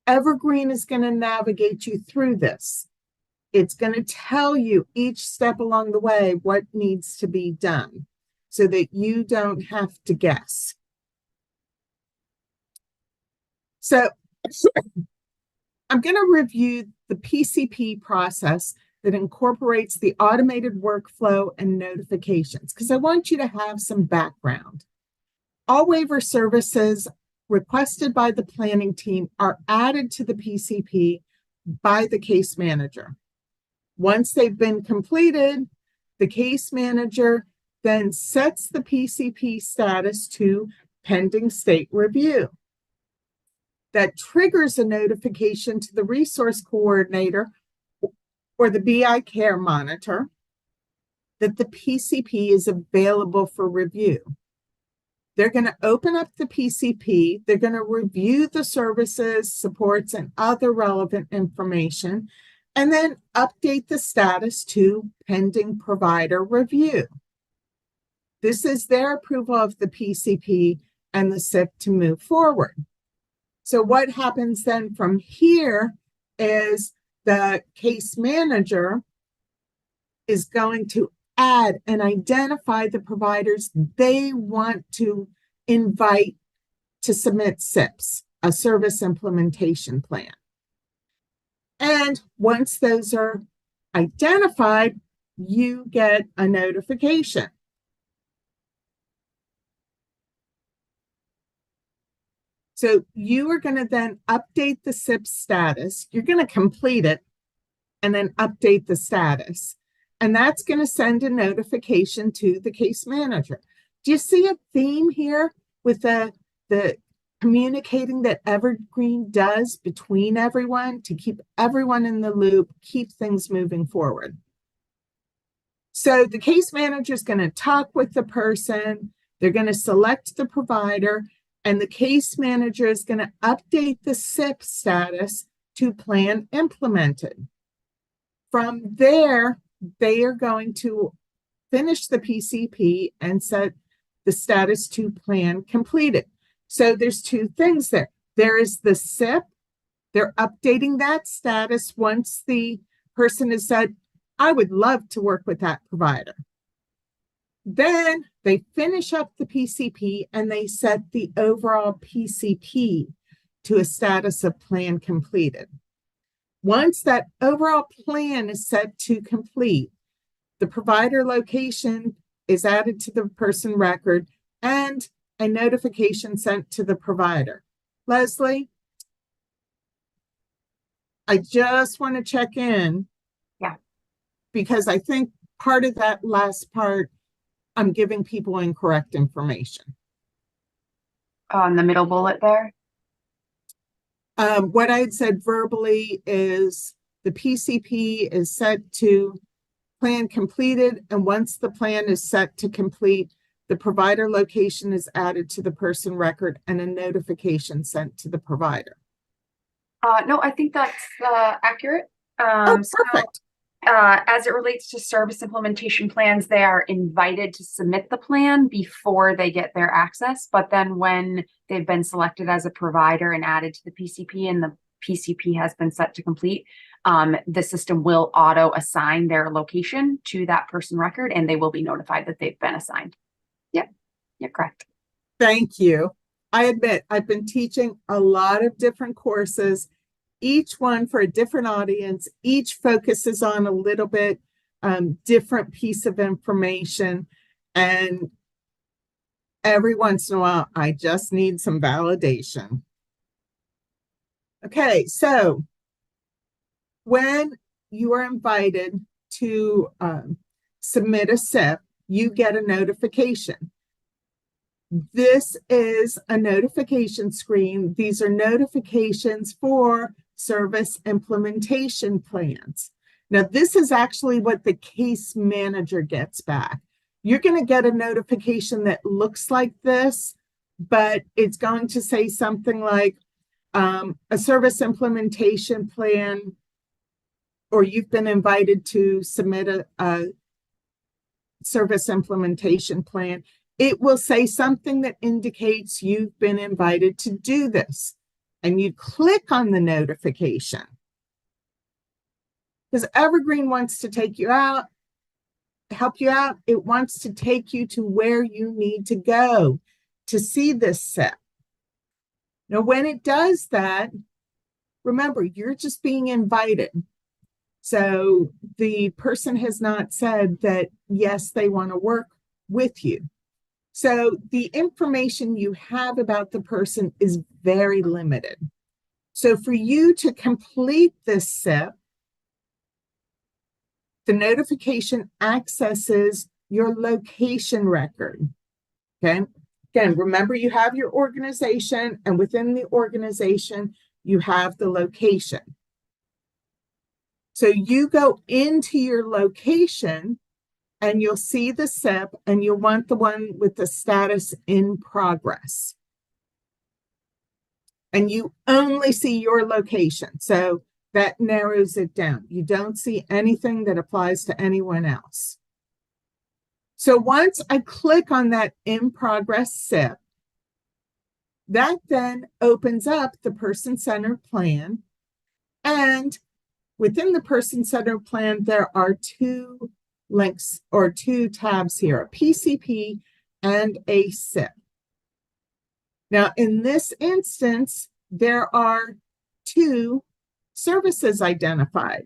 Evergreen is going to navigate you through this. It's going to tell you each step along the way what needs to be done so that you don't have to guess. So I'm going to review the PCP process that incorporates the automated workflow and notifications, because I want you to have some background. All waiver services requested by the planning team are added to the PCP by the case manager. Once they've been completed, the case manager then sets the PCP status to pending state review. That triggers a notification to the resource coordinator or the BI care monitor that the PCP is available for review. They're going to open up the PCP. They're going to review the services, supports, and other relevant information, and then update the status to pending provider review. This is their approval of the PCP and the SIP to move forward. So what happens then from here is the case manager is going to add and identify the providers they want to invite to submit SIPs, a service implementation plan. And once those are identified, you get a notification. So you are going to then update the SIP status. You're going to complete it and then update the status. And that's going to send a notification to the case manager. Do you see a theme here with the communicating that Evergreen does between everyone to keep everyone in the loop, keep things moving forward? So the case manager is going to talk with the person. They're going to select the provider, and the case manager is going to update the SIP status to plan implemented. From there, they are going to finish the PCP and set the status to plan completed. So there's two things there. There is the SIP. They're updating that status once the person has said, I would love to work with that provider. Then they finish up the PCP and they set the overall PCP to a status of plan completed. Once that overall plan is set to complete, the provider location is added to the person record and a notification sent to the provider. Leslie, I just want to check in. Yeah. Because I think part of that last part, I'm giving people incorrect information. On the middle bullet there? What I had said verbally is the PCP is set to plan completed, and once the plan is set to complete, the provider location is added to the person record and a notification sent to the provider. No, I think that's accurate. Perfect. As it relates to service implementation plans, they are invited to submit the plan before they get their access. But then when they've been selected as a provider and added to the PCP and the PCP has been set to complete, the system will auto assign their location to that person record and they will be notified that they've been assigned. Yep, you're correct. Thank you. I admit I've been teaching a lot of different courses, each one for a different audience. Each focuses on a little bit different piece of information. And every once in a while, I just need some validation. Okay, so when you are invited to submit a SIP, you get a notification. This is a notification screen. These are notifications for service implementation plans. Now, this is actually what the case manager gets back. You're going to get a notification that looks like this, but it's going to say something like a service implementation plan, or you've been invited to submit a service implementation plan. It will say something that indicates you've been invited to do this. And you click on the notification. Because Evergreen wants to take you out, help you out. It wants to take you to where you need to go to see this SIP. Now, when it does that, remember, you're just being invited. So the person has not said that, yes, they want to work with you. So the information you have about the person is very limited. So for you to complete this SIP, the notification accesses your location record. Okay. Again, remember you have your organization, and within the organization, you have the location. So you go into your location and you'll see the SIP, and you'll want the one with the status in progress. And you only see your location. So that narrows it down. You don't see anything that applies to anyone else. So once I click on that in progress SIP, that then opens up the person-centered plan. And within the person-centered plan, there are two links or two tabs here, a PCP and a SIP. Now, in this instance, there are two services identified.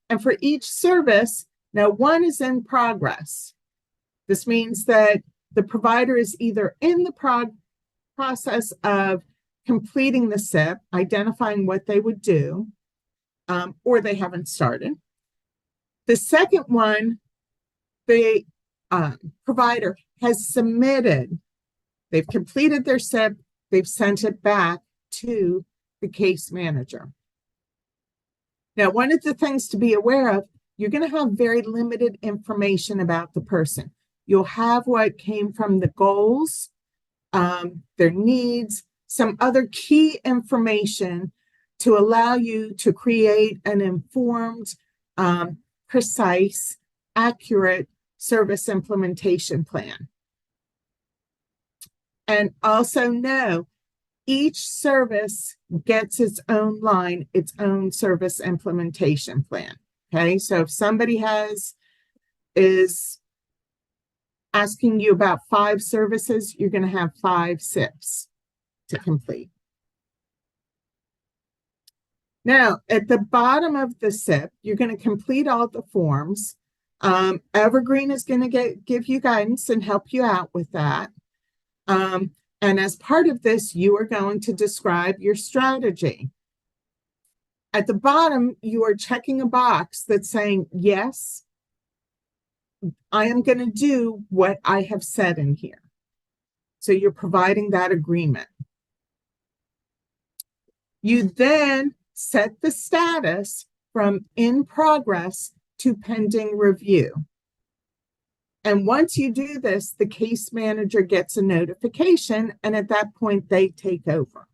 And for each service, now one is in progress. This means that the provider is either in the process of completing the SIP, identifying what they would do, or they haven't started. The second one, the provider has submitted, they've completed their SIP, they've sent it back to the case manager. Now, one of the things to be aware of, you're going to have very limited information about the person. You'll have what came from the goals, their needs, some other key information to allow you to create an informed, precise, accurate service implementation plan. And also know each service gets its own line, its own service implementation plan. Okay, so if somebody is asking you about 5 services, you're going to have 5 SIPs to complete. Now, at the bottom of the SIP, you're going to complete all the forms. Evergreen is going to give you guidance and help you out with that. And as part of this, you are going to describe your strategy. At the bottom, you are checking a box that's saying, yes, I am going to do what I have said in here. So you're providing that agreement. You then set the status from in progress to pending review. And once you do this, the case manager gets a notification, and at that point, they take over.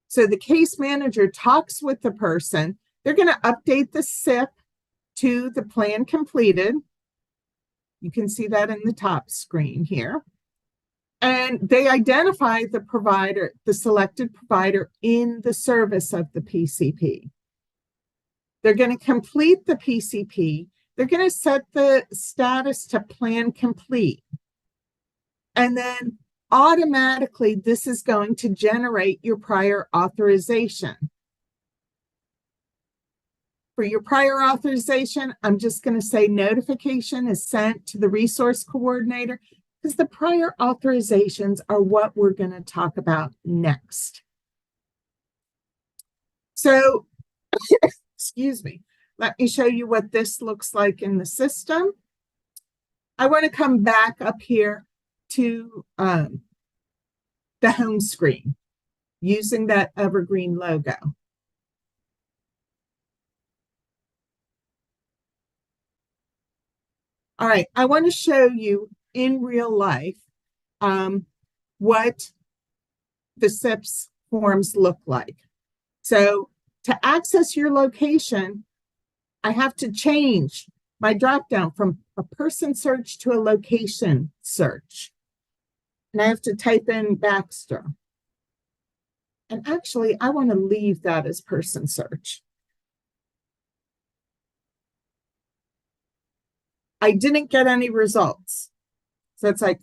So the case manager talks with the person. They're going to update the SIP to the plan completed. You can see that in the top screen here. And they identify the provider, the selected provider in the service of the PCP. They're going to complete the PCP. They're going to set the status to plan complete. And then automatically, this is going to generate your prior authorization. For your prior authorization, I'm just going to say notification is sent to the resource coordinator, because the prior authorizations are what we're going to talk about next. So, excuse me, let me show you what this looks like in the system. I want to come back up here to the home screen using that Evergreen logo. All right, I want to show you in real life what the SIPs forms look like. So to access your location, I have to change my dropdown from a person search to a location search. And I have to type in Baxter. And actually, I want to leave that as person search. I didn't get any results. So it's like,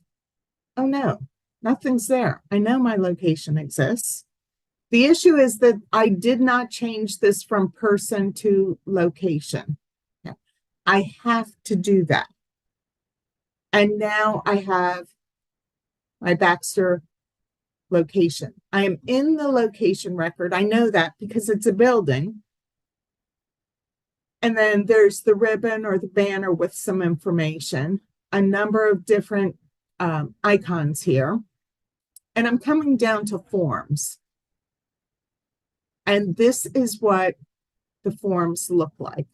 oh no, nothing's there. I know my location exists. The issue is that I did not change this from person to location. I have to do that. And now I have my Baxter location. I am in the location record. I know that because it's a building. And then there's the ribbon or the banner with some information, a number of different icons here. And I'm coming down to forms. And this is what the forms look like.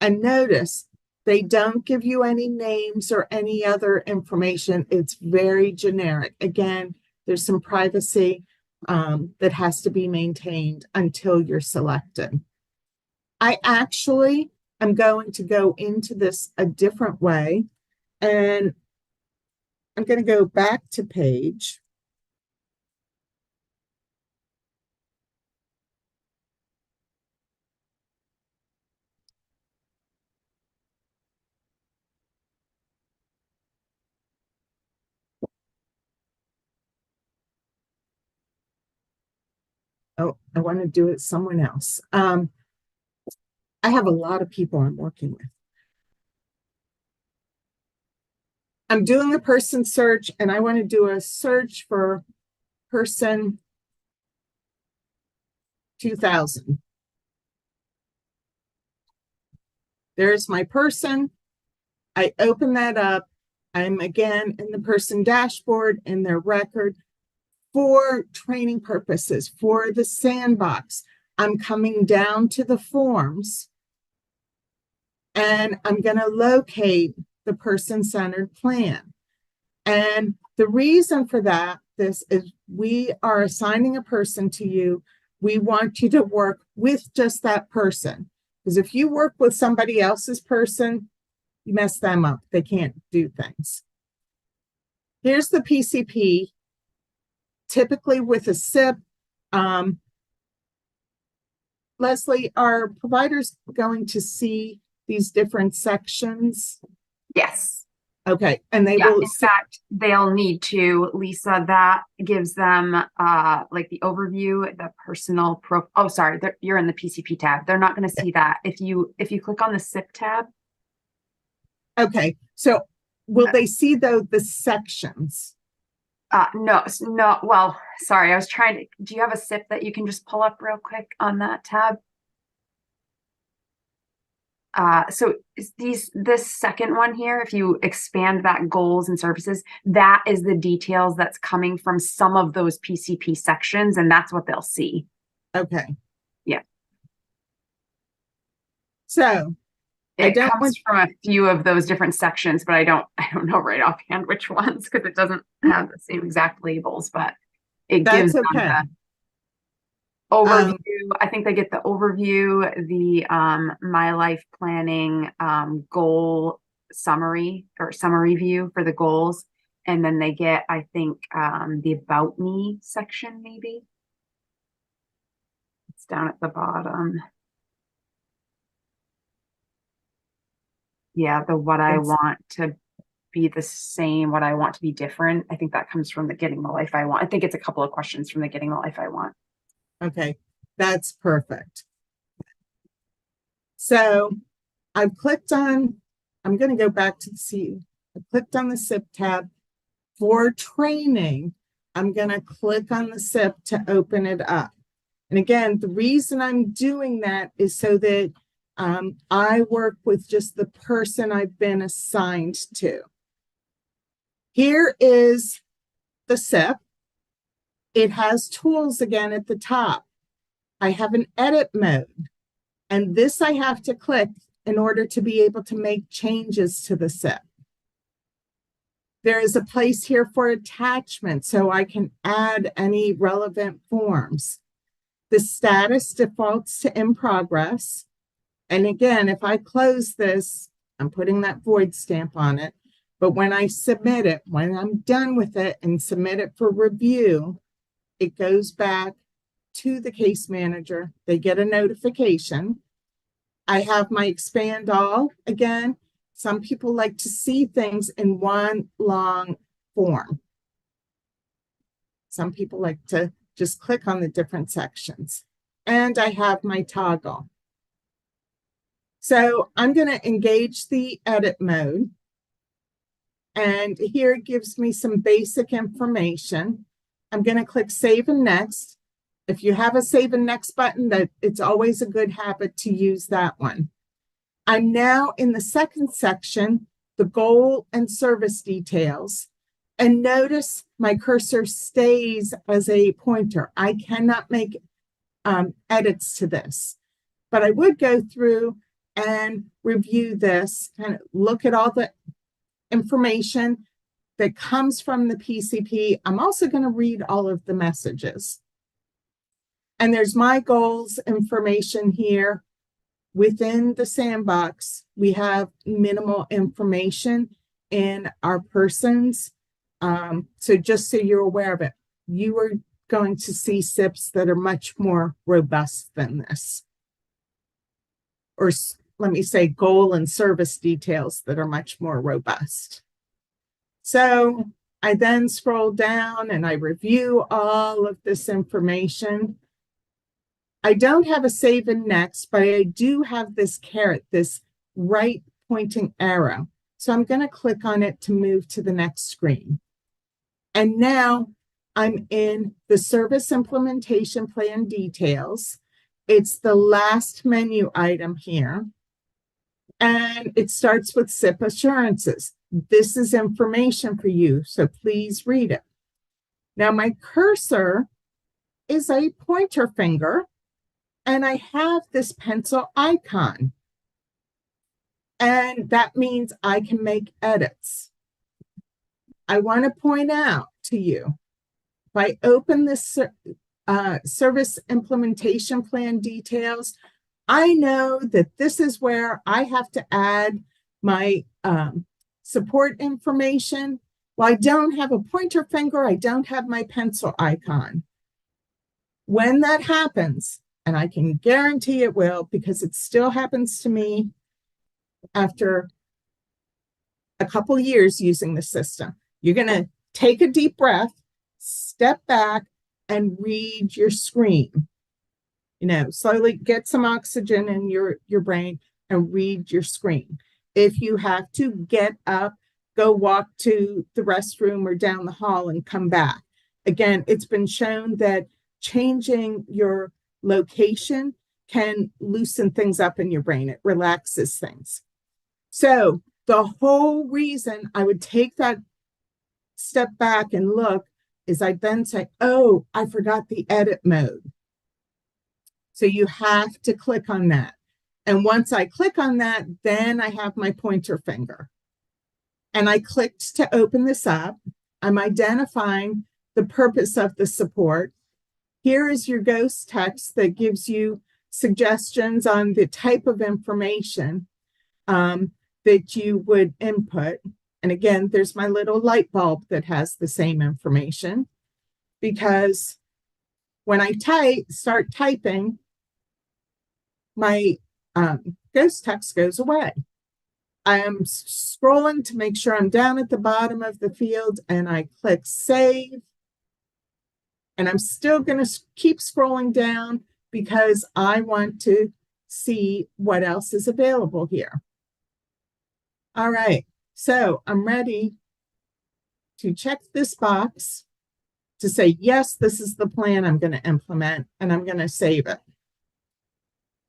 And notice they don't give you any names or any other information. It's very generic. Again, there's some privacy that has to be maintained until you're selected. I actually am going to go into this a different way, and I'm going to go back to page. Oh, I want to do it someone else. I have a lot of people I'm working with. I'm doing a person search, and I want to do a search for person 2000. There's my person. I open that up. I'm again in the person dashboard in their record for training purposes, for the sandbox. I'm coming down to the forms, and I'm going to locate the person-centered plan. And the reason for this is we are assigning a person to you. We want you to work with just that person. Because if you work with somebody else's person, you mess them up. They can't do things. Here's the PCP, typically with a SIP. Leslie, are providers going to see these different sections? Yes. Okay, and they Yeah, will in see. fact, they'll need to, Lisa, that gives them like the overview, the personal oh sorry, you're in the PCP tab. They're not going to see that. If you click on the SIP tab. Okay, so will they see the sections? No, no. Well, sorry, I was trying to. Do you have a SIP that you can just pull up real quick on that tab? So this second one here, if you expand that goals and services, that is the details that's coming from some of those PCP sections, and that's what they'll see. Okay. Yeah. So it comes from a few of those different sections, but I don't know right offhand which ones because it doesn't have the same exact labels, but it gives them the overview. I think they get the overview, the my life planning goal summary or summary view for the goals. And then they get, I think, the about me section, maybe. It's down at the bottom. Yeah, the what I want to be the same, what I want to be different. I think that comes from the getting the life I want. I think it's a couple of questions from the getting the life I want. Okay, that's perfect. So I've clicked on, I'm going to go back to see, I clicked on the SIP tab for training. I'm going to click on the SIP to open it up. And again, the reason I'm doing that is so that I work with just the person I've been assigned to. Here is the SIP. It has tools again at the top. I have an edit mode, and this I have to click in order to be able to make changes to the SIP. There is a place here for attachment, so I can add any relevant forms. The status defaults to in progress. And again, if I close this, I'm putting that void stamp on it. But when I submit it, when I'm done with it and submit it for review, it goes back to the case manager. They get a notification. I have my expand all again. Some people like to see things in one long form. Some people like to just click on the different sections. And I have my toggle. So I'm going to engage the edit mode. And here it gives me some basic information. I'm going to click Save and Next. If you have a Save and Next button, it's always a good habit to use that one. I'm now in the second section, the goal and service details. And notice my cursor stays as a pointer. I cannot make edits to this, but I would go through and review this, kind of look at all the information that comes from the PCP. I'm also going to read all of the messages. And there's my goals information here. Within the sandbox, we have minimal information in our persons. So just so you're aware of it, you are going to see SIPs that are much more robust than this. Or let me say goal and service details that are much more robust. So I then scroll down and I review all of this information. I don't have a save and next, but I do have this caret, this right pointing arrow. So I'm going to click on it to move to the next screen. And now I'm in the service implementation plan details. It's the last menu item here. And it starts with SIP assurances. This is information for you, so please read it. Now my cursor is a pointer finger, and I have this pencil icon. And that means I can make edits. I want to point out to you, if I open this service implementation plan details, I know that this is where I have to add my support information. Well, I don't have a pointer finger. I don't have my pencil icon. When that happens, and I can guarantee it will because it still happens to me after a couple years using the system, you're going to take a deep breath, step back, and read your screen. Slowly get some oxygen in your brain and read your screen. If you have to, get up, go walk to the restroom or down the hall and come back. Again, it's been shown that changing your location can loosen things up in your brain. It relaxes things. So the whole reason I would take that step back and look is I then say, oh, I forgot the edit mode. So you have to click on that. And once I click on that, then I have my pointer finger. And I clicked to open this up. I'm identifying the purpose of the support. Here is your ghost text that gives you suggestions on the type of information that you would input. And again, there's my little light bulb that has the same information, because when I start typing, my ghost text goes away. I am scrolling to make sure I'm down at the bottom of the field, and I click save. And I'm still going to keep scrolling down because I want to see what else is available here. All right, so I'm ready to check this box to say, yes, this is the plan I'm going to implement, and I'm going to save it.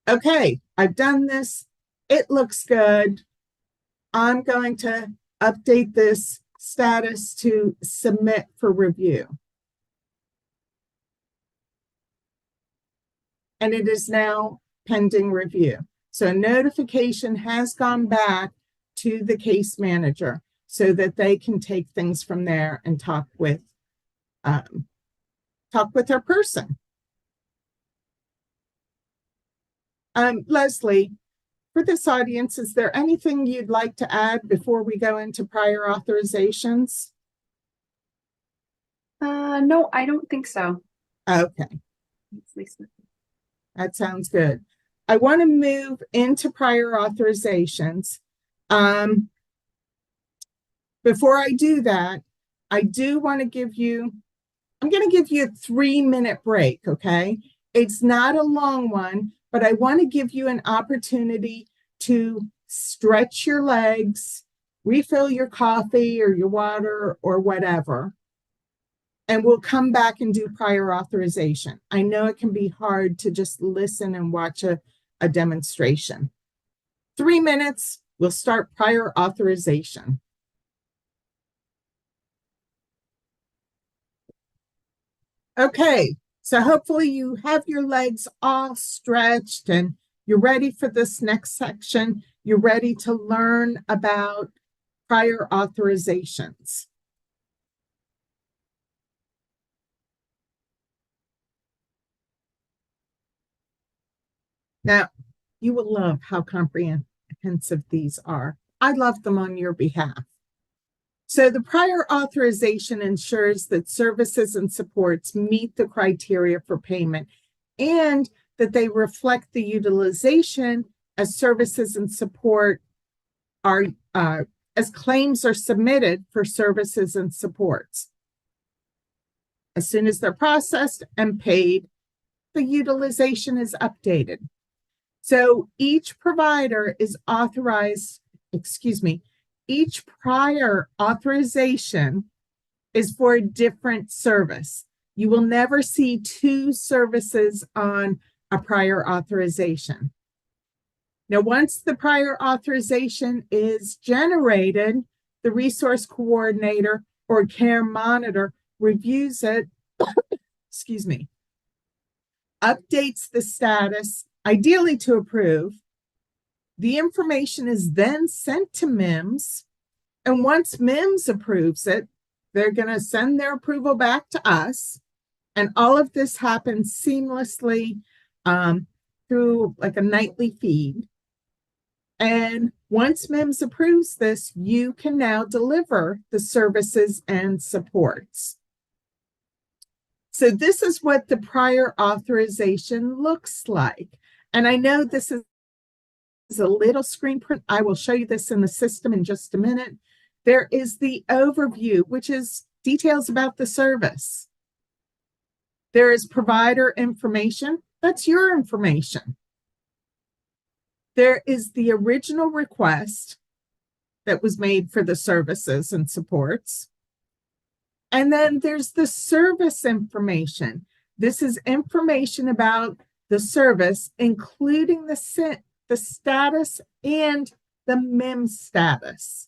Okay, I've done this. It looks good. I'm going to update this status to submit for review. And it is now pending review. So a notification has gone back to the case manager so that they can take things from there and talk with their person. Leslie, for this audience, is there anything you'd like to add before we go into prior authorizations? No, I don't think so. Okay. That sounds good. I want to move into prior authorizations. Before I do that, I do want to give you, I'm going to give you a 3-minute break, okay? It's not a long one, but I want to give you an opportunity to stretch your legs, refill your coffee or your water or whatever, and we'll come back and do prior authorization. I know it can be hard to just listen and watch a demonstration. 3 minutes, we'll start prior authorization. Okay, so hopefully you have your legs all stretched and you're ready for this next section. You're ready to learn about prior authorizations. Now, you will love how comprehensive these are. I love them on your behalf. So the prior authorization ensures that services and supports meet the criteria for payment and that they reflect the utilization as services and support are as claims are submitted for services and supports. As soon as they're processed and paid, the utilization is updated. So each provider is authorized, each prior authorization is for a different service. You will never see two services on a prior authorization. Now, once the prior authorization is generated, the resource coordinator or care monitor reviews it, updates the status, ideally to approve. The information is then sent to MIMS, and once MIMS approves it, they're going to send their approval back to us, and all of this happens seamlessly through like a nightly feed. And once MIMS approves this, you can now deliver the services and supports. So this is what the prior authorization looks like. And I know this is a little screen print. I will show you this in the system in just a minute. There is the overview, which is details about the service. There is provider information. That's your information. There is the original request that was made for the services and supports. And then there's the service information. This is information about the service, including the status and the MIMS status.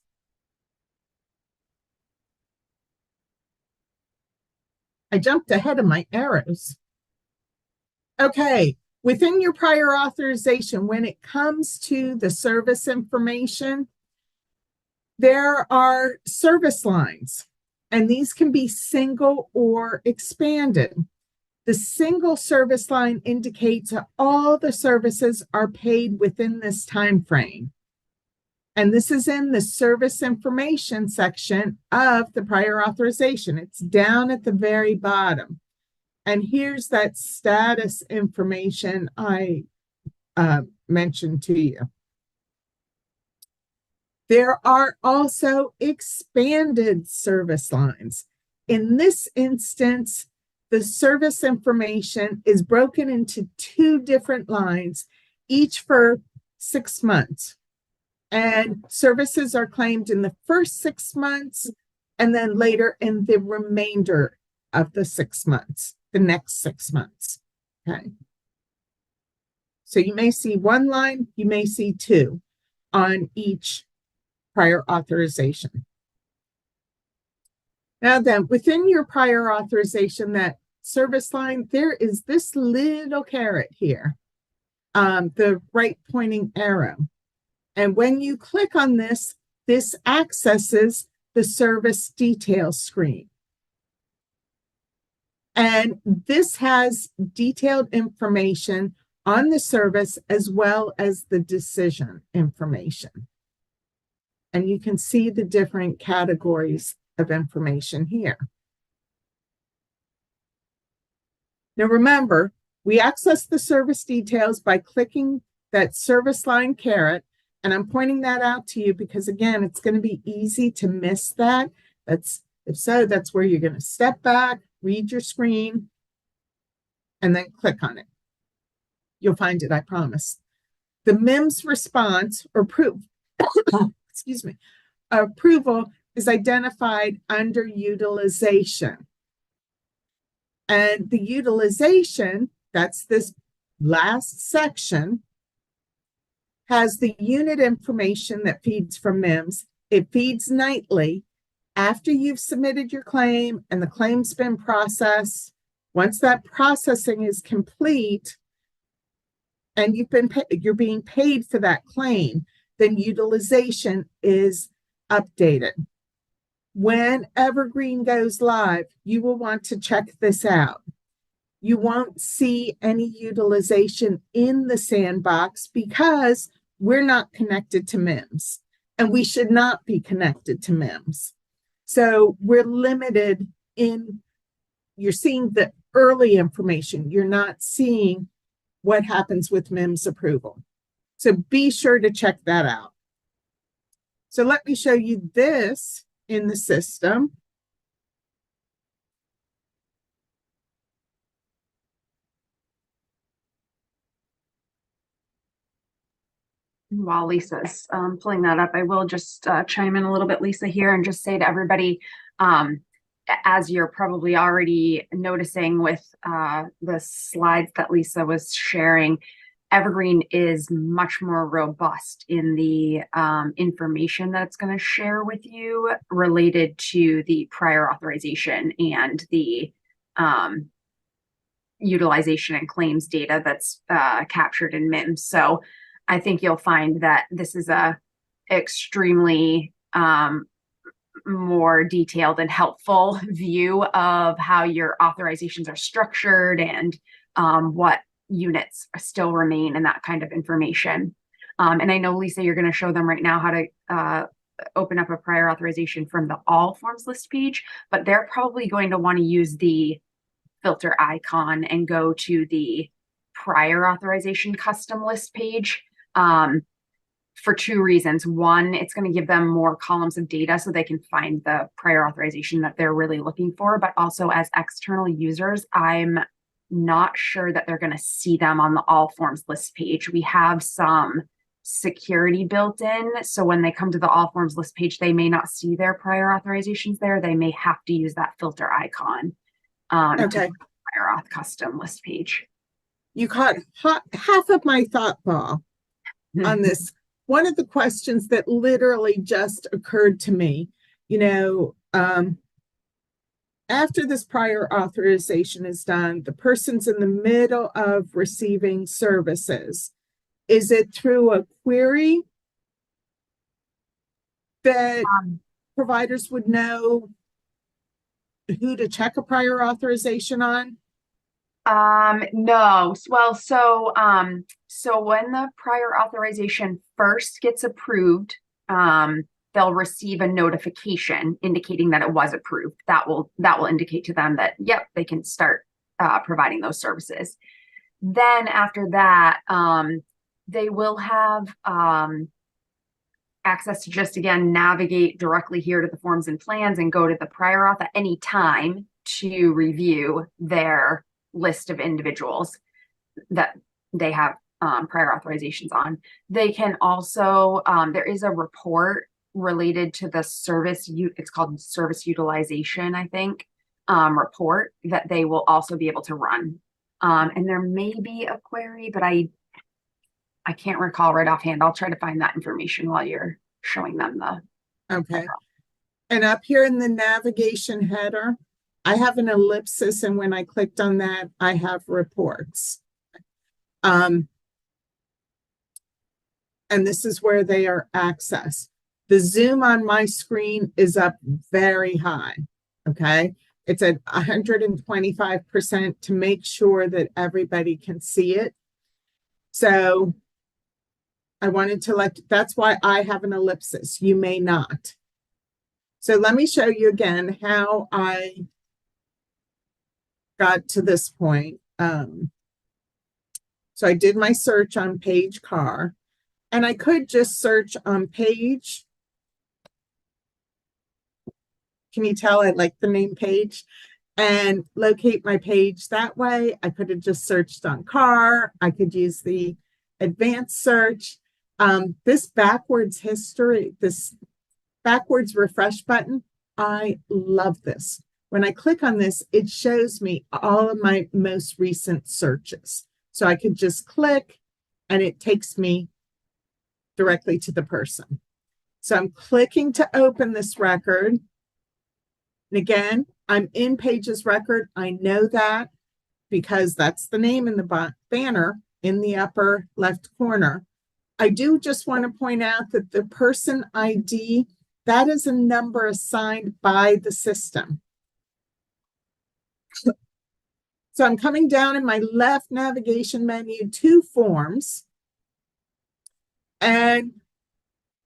I jumped ahead of my arrows. Okay, within your prior authorization, when it comes to the service information, there are service lines, and these can be single or expanded. The single service line indicates that all the services are paid within this time frame. And this is in the service information section of the prior authorization. It's down at the very bottom. And here's that status information I mentioned to you. There are also expanded service lines. In this instance, the service information is broken into 2 different lines, each for 6 months. And services are claimed in the first 6 months and then later in the remainder of the 6 months, the next 6 months. Okay. So you may see 1 line, you may see 2 on each prior authorization. Now then, within your prior authorization, that service line, there is this little caret here, the right pointing arrow. And when you click on this, this accesses the service details screen. And this has detailed information on the service as well as the decision information. And you can see the different categories of information here. Now remember, we access the service details by clicking that service line caret, and I'm pointing that out to you because, again, it's going to be easy to miss that. If so, that's where you're going to step back, read your screen, and then click on it. You'll find it, I promise. The MIMS response or proof, excuse me, approval is identified under utilization. And the utilization, that's this last section, has the unit information that feeds from MIMS. It feeds nightly after you've submitted your claim and the claim's been processed. Once that processing is complete and you're being paid for that claim, then utilization is updated. When Evergreen goes live, you will want to check this out. You won't see any utilization in the sandbox because we're not connected to MIMS, and we should not be connected to MIMS. So we're limited in, you're seeing the early information. You're not seeing what happens with MIMS approval. So be sure to check that out. So let me show you this in the system. While Lisa's pulling that up, I will just chime in a little bit, Lisa, here, and just say to everybody, as you're probably already noticing with the slides that Lisa was sharing, Evergreen is much more robust in the information that it's going to share with you related to the prior authorization and the utilization and claims data that's captured in MIMS. So I think you'll find that this is a extremely more detailed and helpful view of how your authorizations are structured and what units still remain and that kind of information. And I know, Lisa, you're going to show them right now how to open up a prior authorization from the all forms list page, but they're probably going to want to use the filter icon and go to the prior authorization custom list page for two reasons. One, it's going to give them more columns of data so they can find the prior authorization that they're really looking for. But also, as external users, I'm not sure that they're going to see them on the all forms list page. We have some security built in. So when they come to the all forms list page, they may not see their prior authorizations there. They may have to use that filter icon to Okay. prior auth custom list page. You caught half of my thought ball on this. One of the questions that literally just occurred to me, after this prior authorization is done, the person's in the middle of receiving services. Is it through a query that providers would know who to check a prior authorization on? No. Well, so when the prior authorization first gets approved, they'll receive a notification indicating that it was approved. That will indicate to them that, yep, they can start providing those services. Then after that, they will have access to just, again, navigate directly here to the forms and plans and go to the prior auth at any time to review their list of individuals that they have prior authorizations on. They can also, there is a report related to the service, it's called service utilization, I think, report that they will also be able to run. And there may be a query, but I can't recall right offhand. I'll try to find that information while you're showing them the. Okay. And up here in the navigation header, I have an ellipsis, and when I clicked on that, I have reports. And this is where they are accessed. The zoom on my screen is up very high, okay? It's at 125% to make sure that everybody can see it. So I wanted to that's why I have an ellipsis. You may not. So let me show you again how I got to this point. So I did my search on page car, and I could just search on page. Can you tell I like the name Page? And locate my page that way. I could have just searched on car. I could use the advanced search. This backwards history, this backwards refresh button, I love this. When I click on this, it shows me all of my most recent searches. So I could just click and it takes me directly to the person. So I'm clicking to open this record. And again, I'm in Page's record. I know that because that's the name in the banner in the upper left corner. I do just want to point out that the person ID, that is a number assigned by the system. So I'm coming down in my left navigation menu to forms. And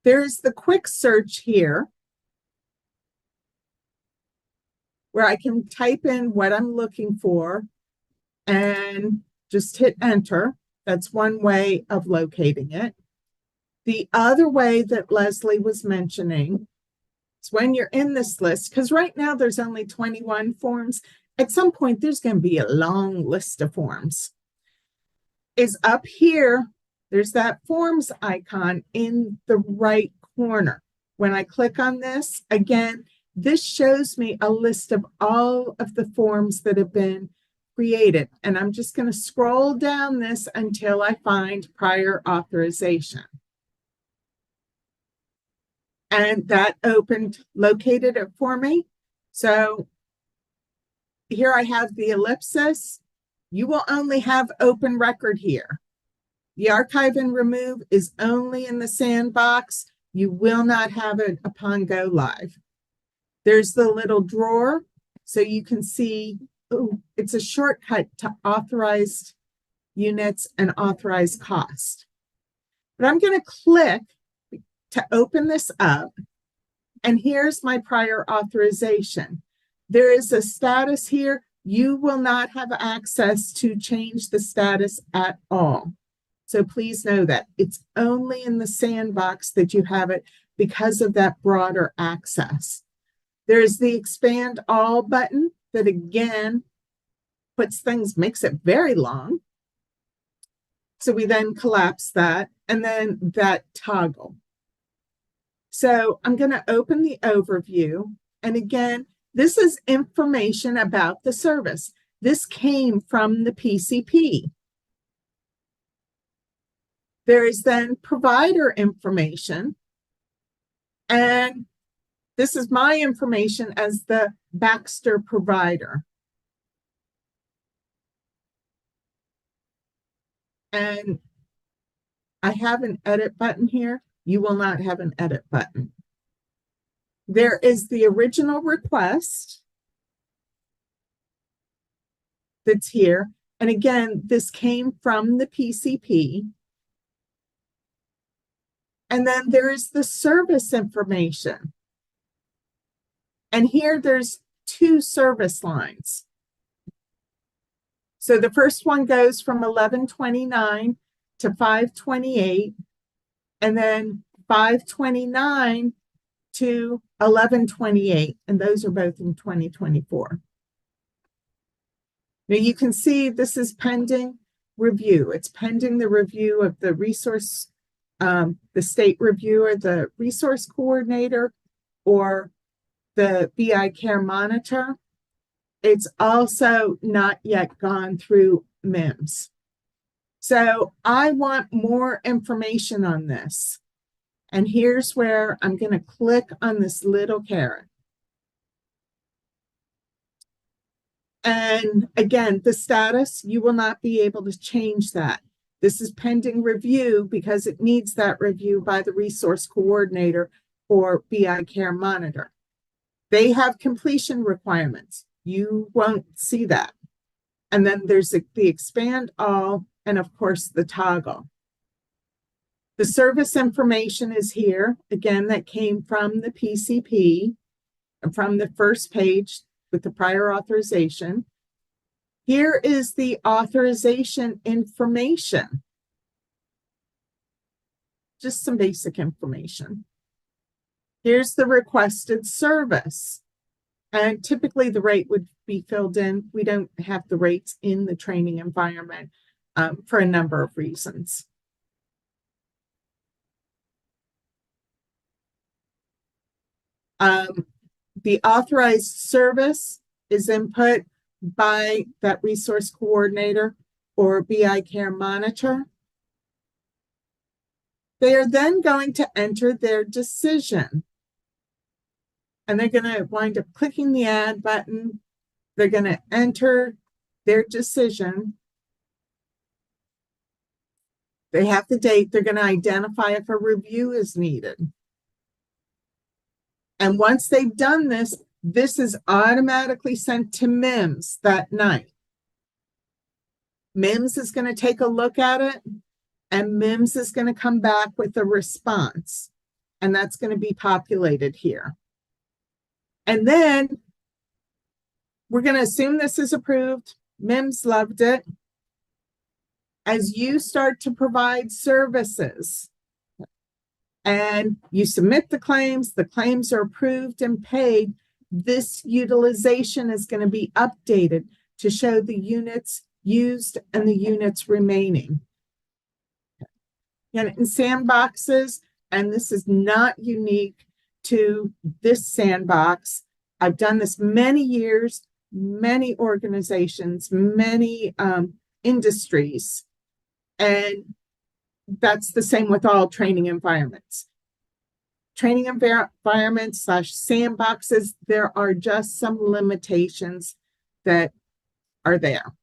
there's the quick search here where I can type in what I'm looking for and just hit enter. That's one way of locating it. The other way that Leslie was mentioning is when you're in this list, because right now there's only 21 forms. At some point, there's going to be a long list of forms. Is up here, there's that forms icon in the right corner. When I click on this, again, this shows me a list of all of the forms that have been created. And I'm just going to scroll down this until I find prior authorization. And that located it for me. So here I have the ellipsis. You will only have open record here. The archive and remove is only in the sandbox. You will not have it upon go live. There's the little drawer, so you can see, it's a shortcut to authorized units and authorized cost. But I'm going to click to open this up, and here's my prior authorization. There is a status here. You will not have access to change the status at all. So please know that it's only in the sandbox that you have it because of that broader access. There's the expand all button that again makes it very long. So we then collapse that and then that toggle. So I'm going to open the overview. And again, this is information about the service. This came from the PCP. There is then provider information. And this is my information as the Baxter provider. And I have an edit button here. You will not have an edit button. There is the original request that's here. And again, this came from the PCP. And then there is the service information. And here there's two service lines. So the first one goes from 1129 to 528, and then 529 to 1128, and those are both in 2024. Now you can see this is pending review. It's pending the review of the resource, the state reviewer, the resource coordinator, or the BI care monitor. It's also not yet gone through MIMS. So I want more information on this. And here's where I'm going to click on this little caret. And again, the status, you will not be able to change that. This is pending review because it needs that review by the resource coordinator or BI care monitor. They have completion requirements. You won't see that. And then there's the expand all, and of course the toggle. The service information is here. Again, that came from the PCP, from the first page with the prior authorization. Here is the authorization information. Just some basic information. Here's the requested service. And typically the rate would be filled in. We don't have the rates in the training environment for a number of reasons. The authorized service is input by that resource coordinator or BI care monitor. They are then going to enter their decision. And they're going to wind up clicking the add button. They're going to enter their decision. They have the date. They're going to identify if a review is needed. And once they've done this, this is automatically sent to MIMS that night. MIMS is going to take a look at it, and MIMS is going to come back with a response. And that's going to be populated here. And then we're going to assume this is approved. MIMS loved it. As you start to provide services and you submit the claims are approved and paid, this utilization is going to be updated to show the units used and the units remaining. And in sandboxes, and this is not unique to this sandbox, I've done this many years, many organizations, many industries, and that's the same with all training environments. Training environments / sandboxes, there are just some limitations that are there.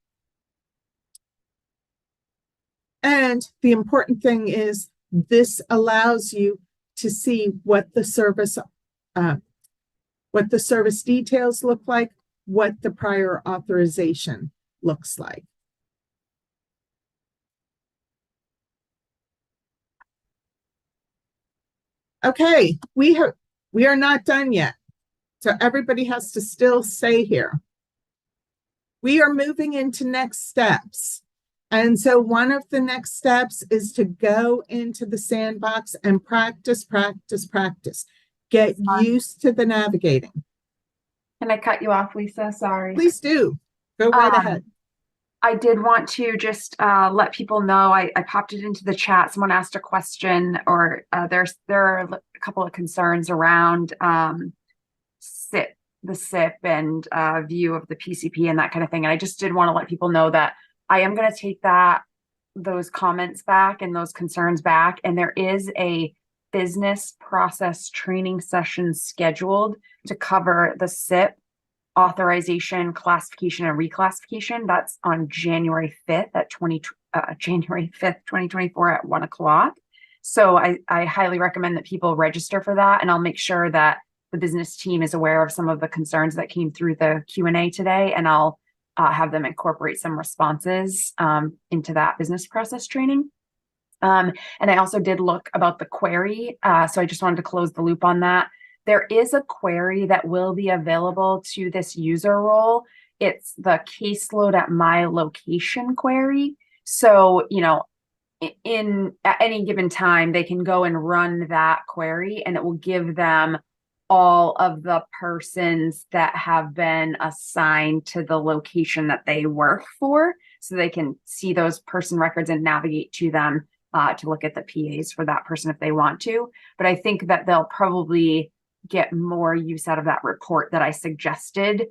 And the important thing is this allows you to see what the service details look like, what the prior authorization looks like. Okay, we are not done yet. So everybody has to still stay here. We are moving into next steps. And so one of the next steps is to go into the sandbox and practice. Get used to the navigating. Can I cut you off, Lisa? Sorry. Please do. Go right ahead. I did want to just let people know, I popped it into the chat. Someone asked a question, or there are a couple of concerns around the SIP and view of the PCP and that kind of thing. And I just did want to let people know that I am going to take those comments back and those concerns back. And there is a business process training session scheduled to cover the SIP authorization, classification, and reclassification. That's on January 5th at January 5th, 2024 at 1:00. So I highly recommend that people register for that, and I'll make sure that the business team is aware of some of the concerns that came through the Q&A today, and I'll have them incorporate some responses into that business process training. And I also did look about the query. So I just wanted to close the loop on that. There is a query that will be available to this user role. It's the caseload at my location query. So, at any given time, they can go and run that query, and it will give them all of the persons that have been assigned to the location that they work for. So they can see those person records and navigate to them to look at the PAs for that person if they want to. But I think that they'll probably get more use out of that report that I suggested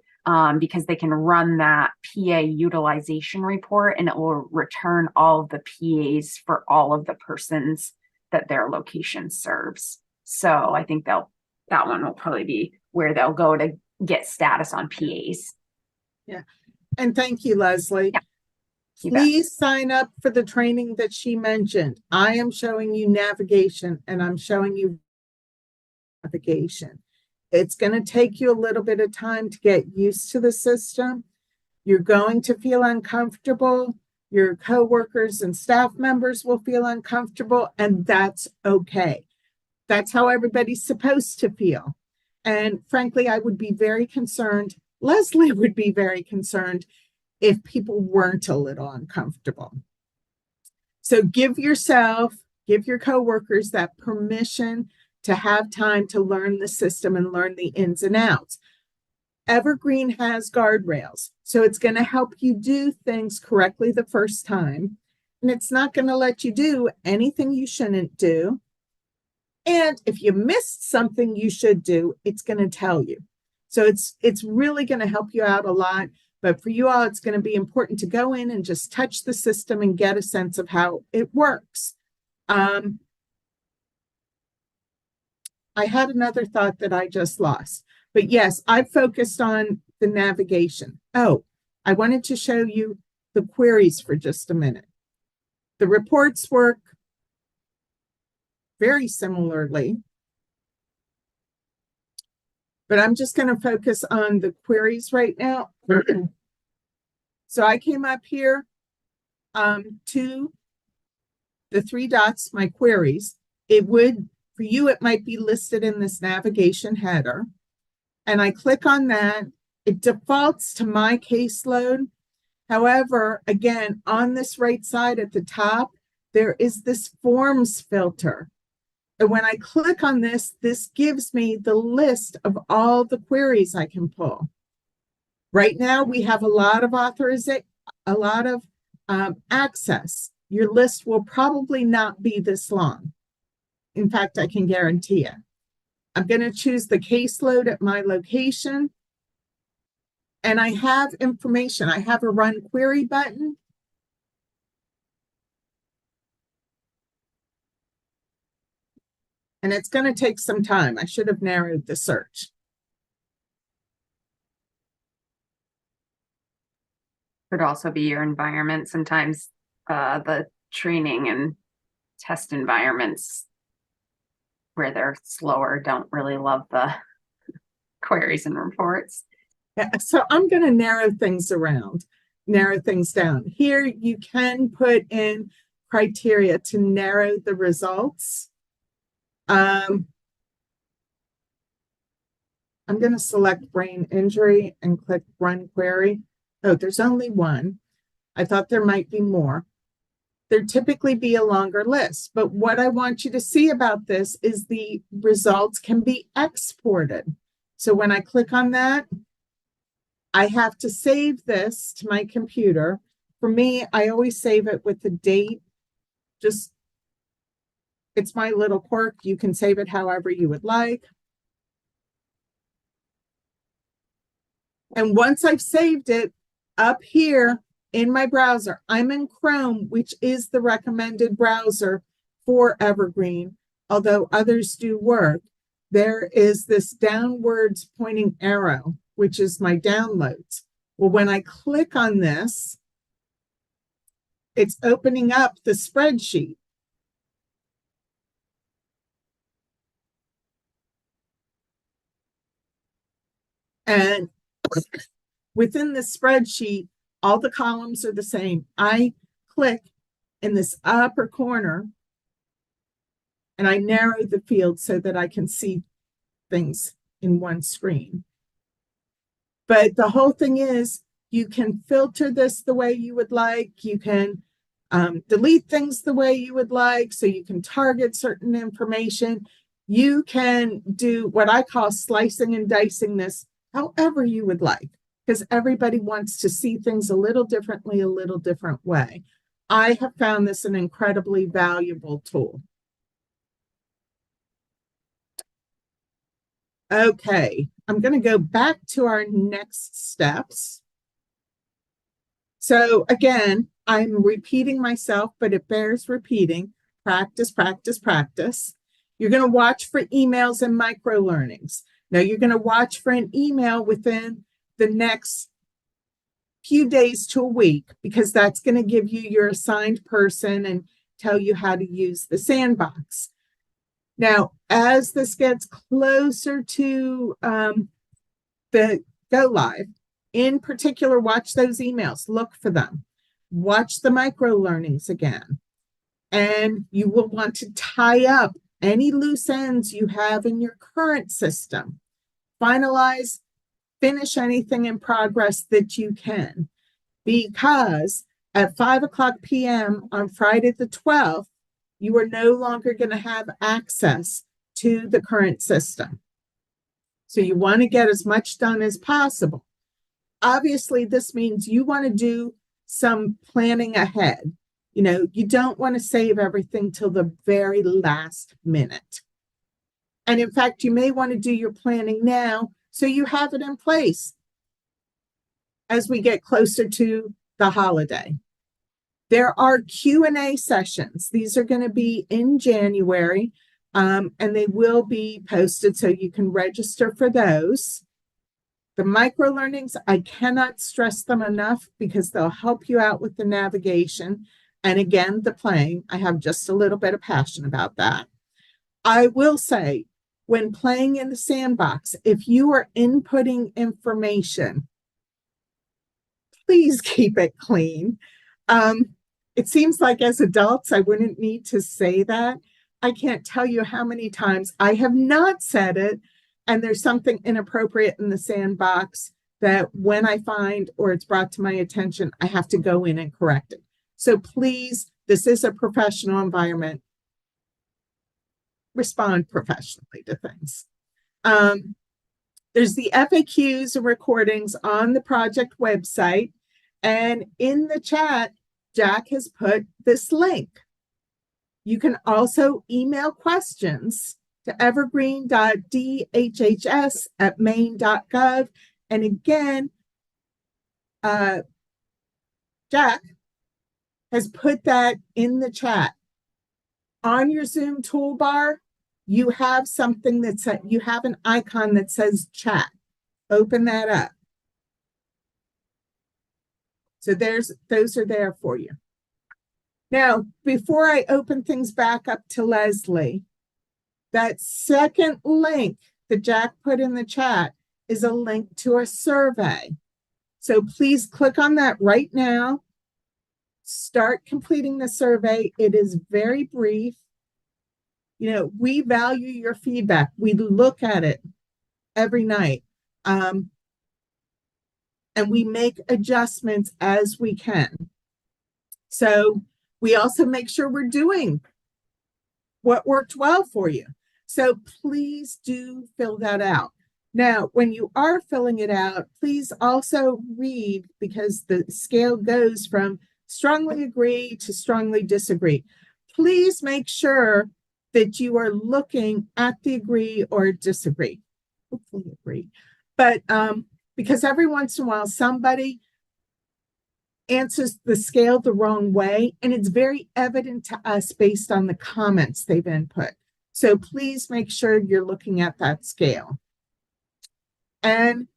because they can run that PA utilization report, and it will return all of the PAs for all of the persons that their location serves. So I think that one will probably be where they'll go to get status on PAs. Yeah. And thank you, Leslie. Yeah. Please sign up for the training that she mentioned. I am showing you navigation, and I'm showing you navigation. It's going to take you a little bit of time to get used to the system. You're going to feel uncomfortable. Your coworkers and staff members will feel uncomfortable, and that's okay. That's how everybody's supposed to feel. And frankly, I would be very concerned, Leslie would be very concerned if people weren't a little uncomfortable. So give your coworkers that permission to have time to learn the system and learn the ins and outs. Evergreen has guardrails, so it's going to help you do things correctly the first time, and it's not going to let you do anything you shouldn't do. And if you missed something you should do, it's going to tell you. So it's really going to help you out a lot. But for you all, it's going to be important to go in and just touch the system and get a sense of how it works. I had another thought that I just lost. But yes, I focused on the navigation. Oh, I wanted to show you the queries for just a minute. The reports work very similarly, but I'm just going to focus on the queries right now. So I came up here to the three dots, my queries. It would, for you, it might be listed in this navigation header. And I click on that. It defaults to my caseload. However, again, on this right side at the top, there is this forms filter. And when I click on this, this gives me the list of all the queries I can pull. Right now, we have a lot of access. Your list will probably not be this long. In fact, I can guarantee it. I'm going to choose the caseload at my location. And I have information. I have a run query button. And it's going to take some time. I should have narrowed the search. Could also be your environment. Sometimes the training and test environments where they're slower don't really love the queries and reports. Yeah, so I'm going to narrow things down. Here you can put in criteria to narrow the results. I'm going to select brain injury and click run query. Oh, there's only one. I thought there might be more. There'd typically be a longer list, but what I want you to see about this is the results can be exported. So when I click on that, I have to save this to my computer. For me, I always save it with the date. Just, it's my little quirk. You can save it however you would like. And once I've saved it up here in my browser, I'm in Chrome, which is the recommended browser for Evergreen, although others do work. There is this downwards pointing arrow, which is my downloads. Well, when I click on this, it's opening up the spreadsheet. And within the spreadsheet, all the columns are the same. I click in this upper corner and I narrow the field so that I can see things in one screen. But the whole thing is you can filter this the way you would like. You can delete things the way you would like. So you can target certain information. You can do what I call slicing and dicing this however you would like, because everybody wants to see things a little differently, a little different way. I have found this an incredibly valuable tool. Okay, I'm going to go back to our next steps. So again, I'm repeating myself, but it bears repeating. Practice, practice, practice. You're going to watch for emails and micro learnings. Now you're going to watch for an email within the next few days to a week, because that's going to give you your assigned person and tell you how to use the sandbox. Now, as this gets closer to the go live, in particular, watch those emails, look for them, watch the micro learnings again, and you will want to tie up any loose ends you have in your current system. Finalize, finish anything in progress that you can, because at 5:00 p.m. on Friday the 12th, you are no longer going to have access to the current system. So you want to get as much done as possible. Obviously, this means you want to do some planning ahead. You know, you don't want to save everything till the very last minute. And in fact, you may want to do your planning now so you have it in place as we get closer to the holiday. There are Q&A sessions. These are going to be in January, and they will be posted so you can register for those. The micro learnings, I cannot stress them enough because they'll help you out with the navigation. And again, the playing, I have just a little bit of passion about that. I will say, when playing in the sandbox, if you are inputting information, please keep it clean. It seems like as adults, I wouldn't need to say that. I can't tell you how many times I have not said it, and there's something inappropriate in the sandbox that when I find or it's brought to my attention, I have to go in and correct it. So please, this is a professional environment. Respond professionally to things. There's the FAQs and recordings on the project website. And in the chat, Jack has put this link. You can also email questions to evergreen.dhhs@maine.gov. And again, Jack has put that in the chat. On your Zoom toolbar, you have something that's you have an icon that says chat. Open that up. So those are there for you. Now, before I open things back up to Leslie, that second link that Jack put in the chat is a link to a survey. So please click on that right now. Start completing the survey. It is very brief. You know, we value your feedback. We look at it every night. And we make adjustments as we can. So we also make sure we're doing what worked well for you. So please do fill that out. Now, when you are filling it out, please also read, because the scale goes from strongly agree to strongly disagree. Please make sure that you are looking at the agree or disagree. Hopefully agree. But because every once in a while somebody answers the scale the wrong way, and it's very evident to us based on the comments they've input. So please make sure you're looking at that scale. And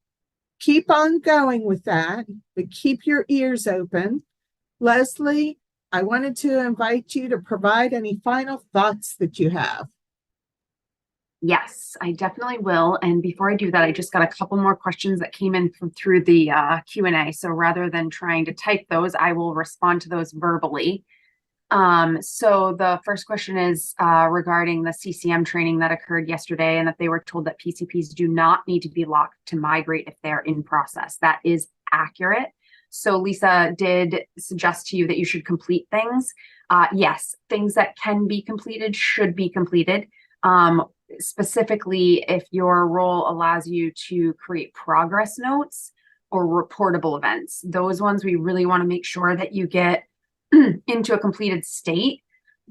keep on going with that, but keep your ears open. Leslie, I wanted to invite you to provide any final thoughts that you have. Yes, I definitely will. And before I do that, I just got a couple more questions that came in through the Q&A. So rather than trying to type those, I will respond to those verbally. So the first question is regarding the CCM training that occurred yesterday, and that they were told that PCPs do not need to be locked to migrate if they're in process. That is accurate. So Lisa did suggest to you that you should complete things. Yes, things that can be completed should be completed. Specifically, if your role allows you to create progress notes or reportable events, those ones we really want to make sure that you get into a completed state,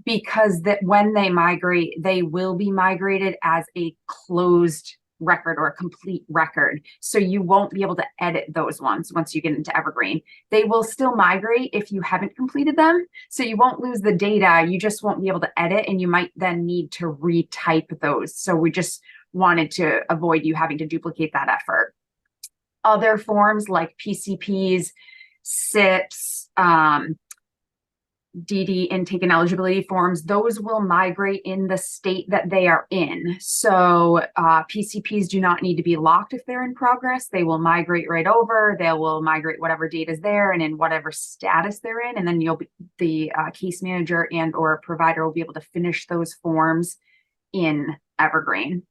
because that when they migrate, they will be migrated as a closed record or a complete record. So you won't be able to edit those ones once you get into Evergreen. They will still migrate if you haven't completed them. So you won't lose the data. You just won't be able to edit, and you might then need to retype those. So we just wanted to avoid you having to duplicate that effort. Other forms like PCPs, SIPs, DD intake and eligibility forms, those will migrate in the state that they are in. So PCPs do not need to be locked if they're in progress. They will migrate right over. They will migrate whatever data is there and in whatever status they're in. And then you'll be, the case manager and or provider will be able to finish those forms in Evergreen.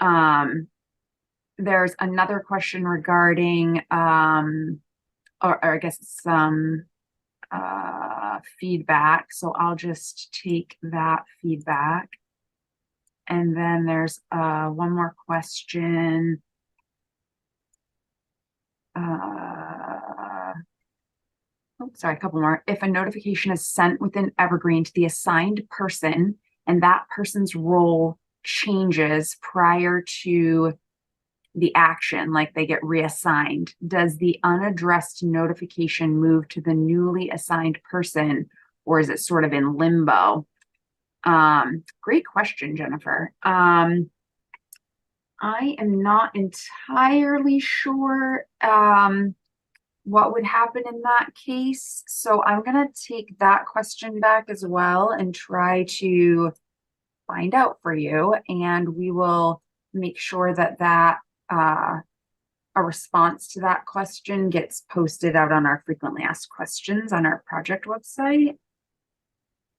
There's another question regarding, or I guess some feedback. So I'll just take that feedback. And then there's one more question. Sorry, a couple more. If a notification is sent within Evergreen to the assigned person and that person's role changes prior to the action, like they get reassigned, does the unaddressed notification move to the newly assigned person, or is it sort of in limbo? Great question, Jennifer. I am not entirely sure what would happen in that case. So I'm going to take that question back as well and try to find out for you. And we will make sure that a response to that question gets posted out on our frequently asked questions on our project website.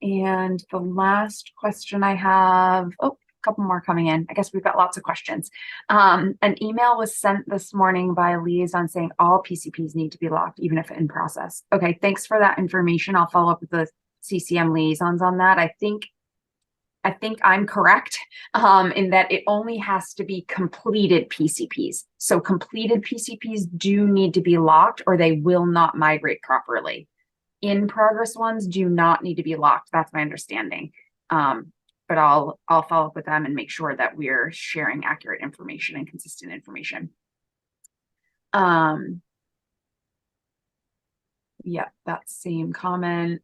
And the last question I have, oh, a couple more coming in. I guess we've got lots of questions. An email was sent this morning by a liaison saying all PCPs need to be locked, even if in process. Okay, thanks for that information. I'll follow up with the CCM liaisons on that. I think I'm correct in that it only has to be completed PCPs. So completed PCPs do need to be locked or they will not migrate properly. In progress ones do not need to be locked. That's my understanding. But I'll follow up with them and make sure that we're sharing accurate information and consistent information. Yeah, that same comment.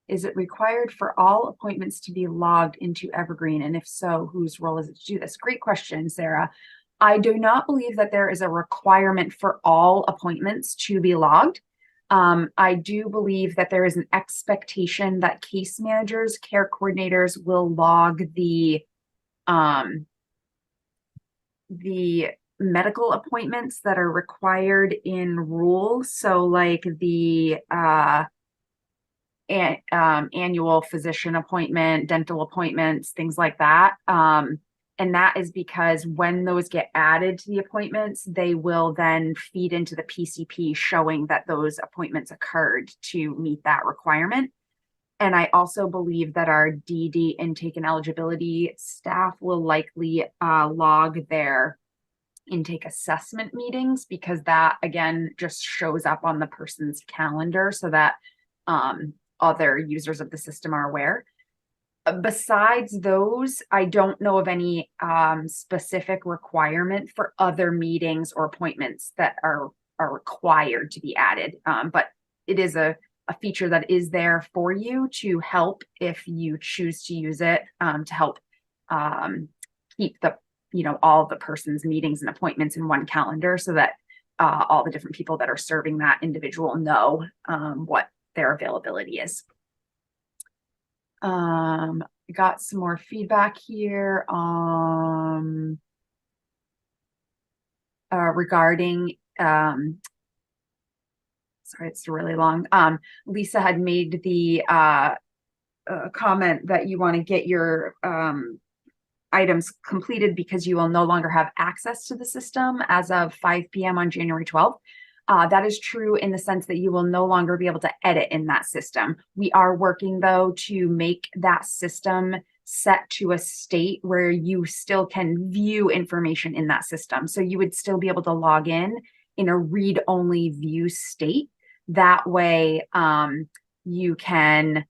Is it required for all appointments to be logged into Evergreen? And if so, whose role is it to do this? Great question, Sarah. I do not believe that there is a requirement for all appointments to be logged. I do believe that there is an expectation that case managers, care coordinators will log the medical appointments that are required in rule. So like the annual physician appointment, dental appointments, things like that. And that is because when those get added to the appointments, they will then feed into the PCP showing that those appointments occurred to meet that requirement. And I also believe that our DD intake and eligibility staff will likely log their intake assessment meetings because that, again, just shows up on the person's calendar so that other users of the system are aware. Besides those, I don't know of any specific requirement for other meetings or appointments that are required to be added. But it is a feature that is there for you to help if you choose to use it to help keep all the person's meetings and appointments in one calendar so that all the different people that are serving that individual know what their availability is. Got some more feedback here regarding sorry, it's really long. Lisa had made the comment that you want to get your items completed because you will no longer have access to the system as of 5 p.m. on January 12th. That is true in the sense that you will no longer be able to edit in that system. We are working, though, to make that system set to a state where you still can view information in that system. So you would still be able to log in a read-only view state. That way, you can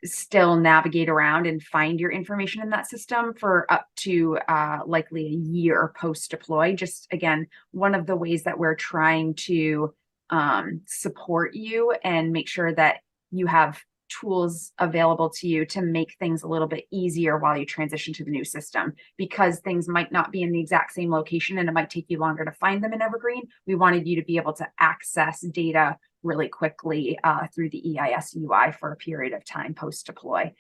still navigate around and find your information in that system for up to likely a year post-deploy. Just, again, one of the ways that we're trying to support you and make sure that you have tools available to you to make things a little bit easier while you transition to the new system, because things might not be in the exact same location and it might take you longer to find them in Evergreen. We wanted you to be able to access data really quickly through the EIS UI for a period of time post-deploy.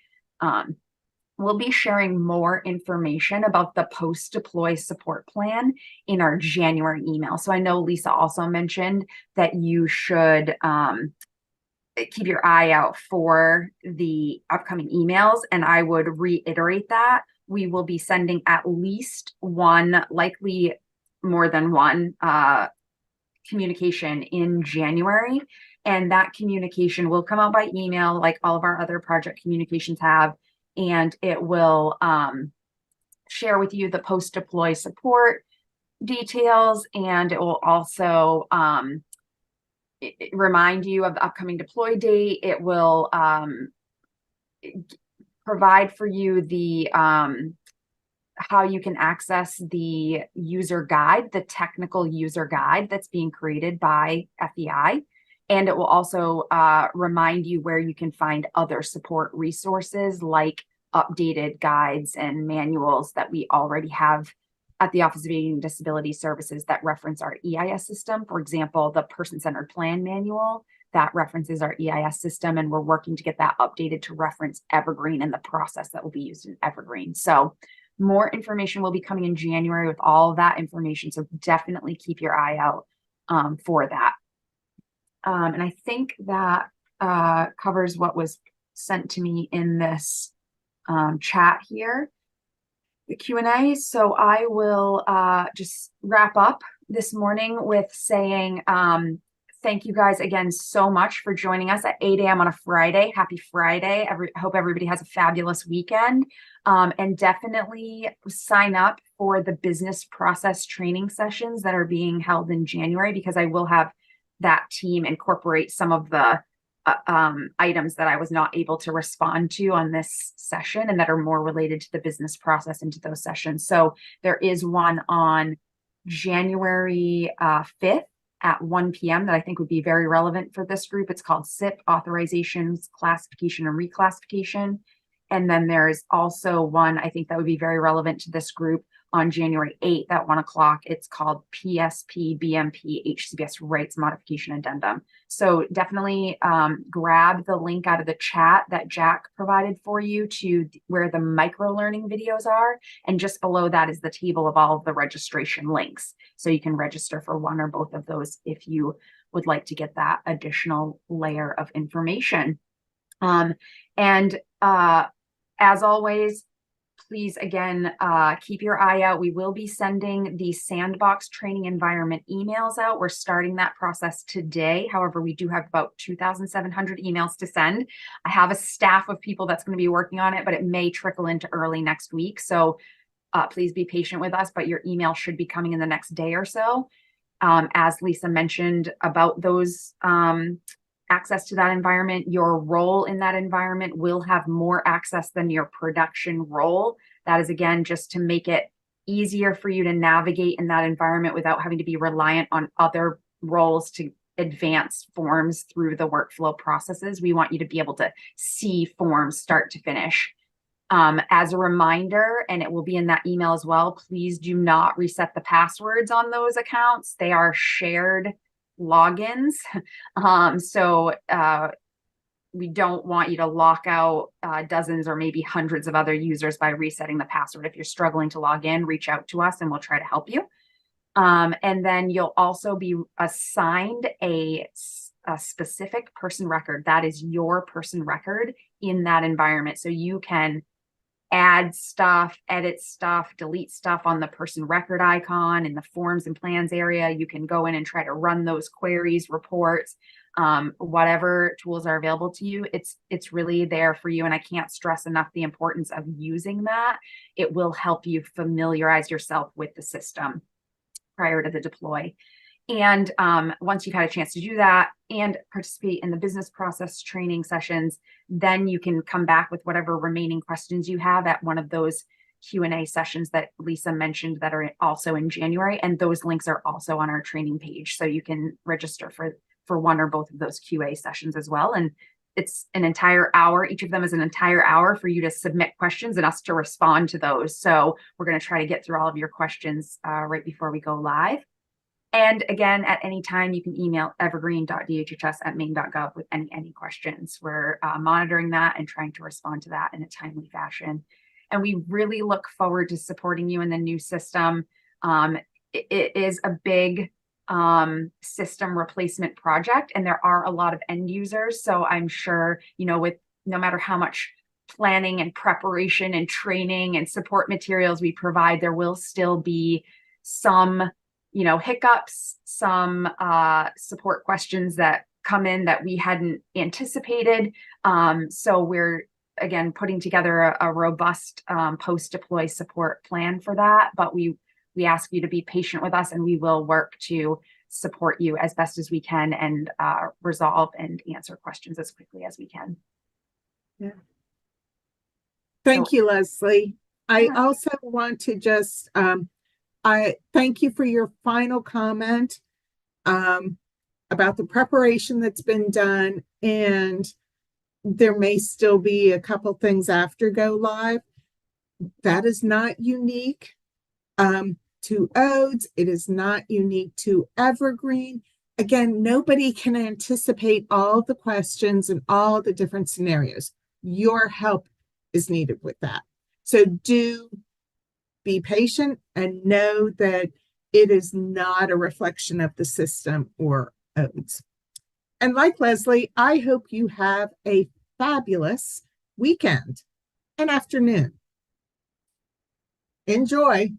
We'll be sharing more information about the post-deploy support plan in our January email. So I know Lisa also mentioned that you should keep your eye out for the upcoming emails, and I would reiterate that we will be sending at least one, likely more than one, communication in January, and that communication will come out by email like all of our other project communications have, and it will share with you the post-deploy support details, and it will also remind you of the upcoming deploy date. It will provide for you the how you can access the user guide, the technical user guide that's being created by FEI. And it will also remind you where you can find other support resources like updated guides and manuals that we already have at the Office of Aging and Disability Services that reference our EIS system. For example, the Person-Centered Plan Manual that references our EIS system, and we're working to get that updated to reference Evergreen and the process that will be used in Evergreen. So more information will be coming in January with all of that information. So definitely keep your eye out for that. And I think that covers what was sent to me in this chat here, the Q&A. So I will just wrap up this morning with saying thank you guys again so much for joining us at 8 a.m. on a Friday. Happy Friday. I hope everybody has a fabulous weekend. And definitely sign up for the business process training sessions that are being held in January, because I will have that team incorporate some of the items that I was not able to respond to on this session and that are more related to the business process into those sessions. So there is one on January 5th at 1 p.m. that I think would be very relevant for this group. It's called SIP, Authorizations, Classification, and Reclassification. And then there's also one I think that would be very relevant to this group on January 8th at 1 o'clock. It's called PSP BMP HCBS Rights Modification Addendum. So definitely grab the link out of the chat that Jack provided for you to where the micro learning videos are. And just below that is the table of all of the registration links. So you can register for one or both of those if you would like to get that additional layer of information. As always, please, again, keep your eye out. We will be sending the sandbox training environment emails out. We're starting that process today. However, we do have about 2,700 emails to send. I have a staff of people that's going to be working on it, but it may trickle into early next week. So please be patient with us, but your email should be coming in the next day or so. As Lisa mentioned about those access to that environment, your role in that environment will have more access than your production role. That is, again, just to make it easier for you to navigate in that environment without having to be reliant on other roles to advance forms through the workflow processes. We want you to be able to see forms start to finish. As a reminder, and it will be in that email as well, please do not reset the passwords on those accounts. They are shared logins. We don't want you to lock out dozens or maybe hundreds of other users by resetting the password. If you're struggling to log in, reach out to us and we'll try to help you. And then you'll also be assigned a specific person record. That is your person record in that environment. So you can add stuff, edit stuff, delete stuff on the person record icon in the forms and plans area. You can go in and try to run those queries, reports, whatever tools are available to you. It's really there for you. And I can't stress enough the importance of using that. It will help you familiarize yourself with the system prior to the deploy. And once you've had a chance to do that and participate in the business process training sessions, then you can come back with whatever remaining questions you have at one of those Q&A sessions that Lisa mentioned that are also in January. And those links are also on our training page. So you can register for one or both of those QA sessions as well. And it's an entire hour. Each of them is an entire hour for you to submit questions and us to respond to those. So we're going to try to get through all of your questions right before we go live. And again, at any time, you can email evergreen.dhhs@maine.gov with any questions. We're monitoring that and trying to respond to that in a timely fashion. And we really look forward to supporting you in the new system. It is a big system replacement project, and there are a lot of end users. So I'm sure, with no matter how much planning and preparation and training and support materials we provide, there will still be some hiccups, some support questions that come in that we hadn't anticipated. So we're, again, putting together a robust post-deploy support plan for that. But we ask you to be patient with us, and we will work to support you as best as we can and resolve and answer questions as quickly as we can. Yeah. Thank So, you, Leslie. I yeah. also want to just I thank you for your final comment um, about the preparation that's been done, and there may still be a couple things after go live. That is not unique to Odes. It is not unique to Evergreen. Again, nobody can anticipate all the questions and all the different scenarios. Your help is needed with that. So do be patient and know that it is not a reflection of the system or Odes. And like Leslie, I hope you have a fabulous weekend and afternoon. Enjoy.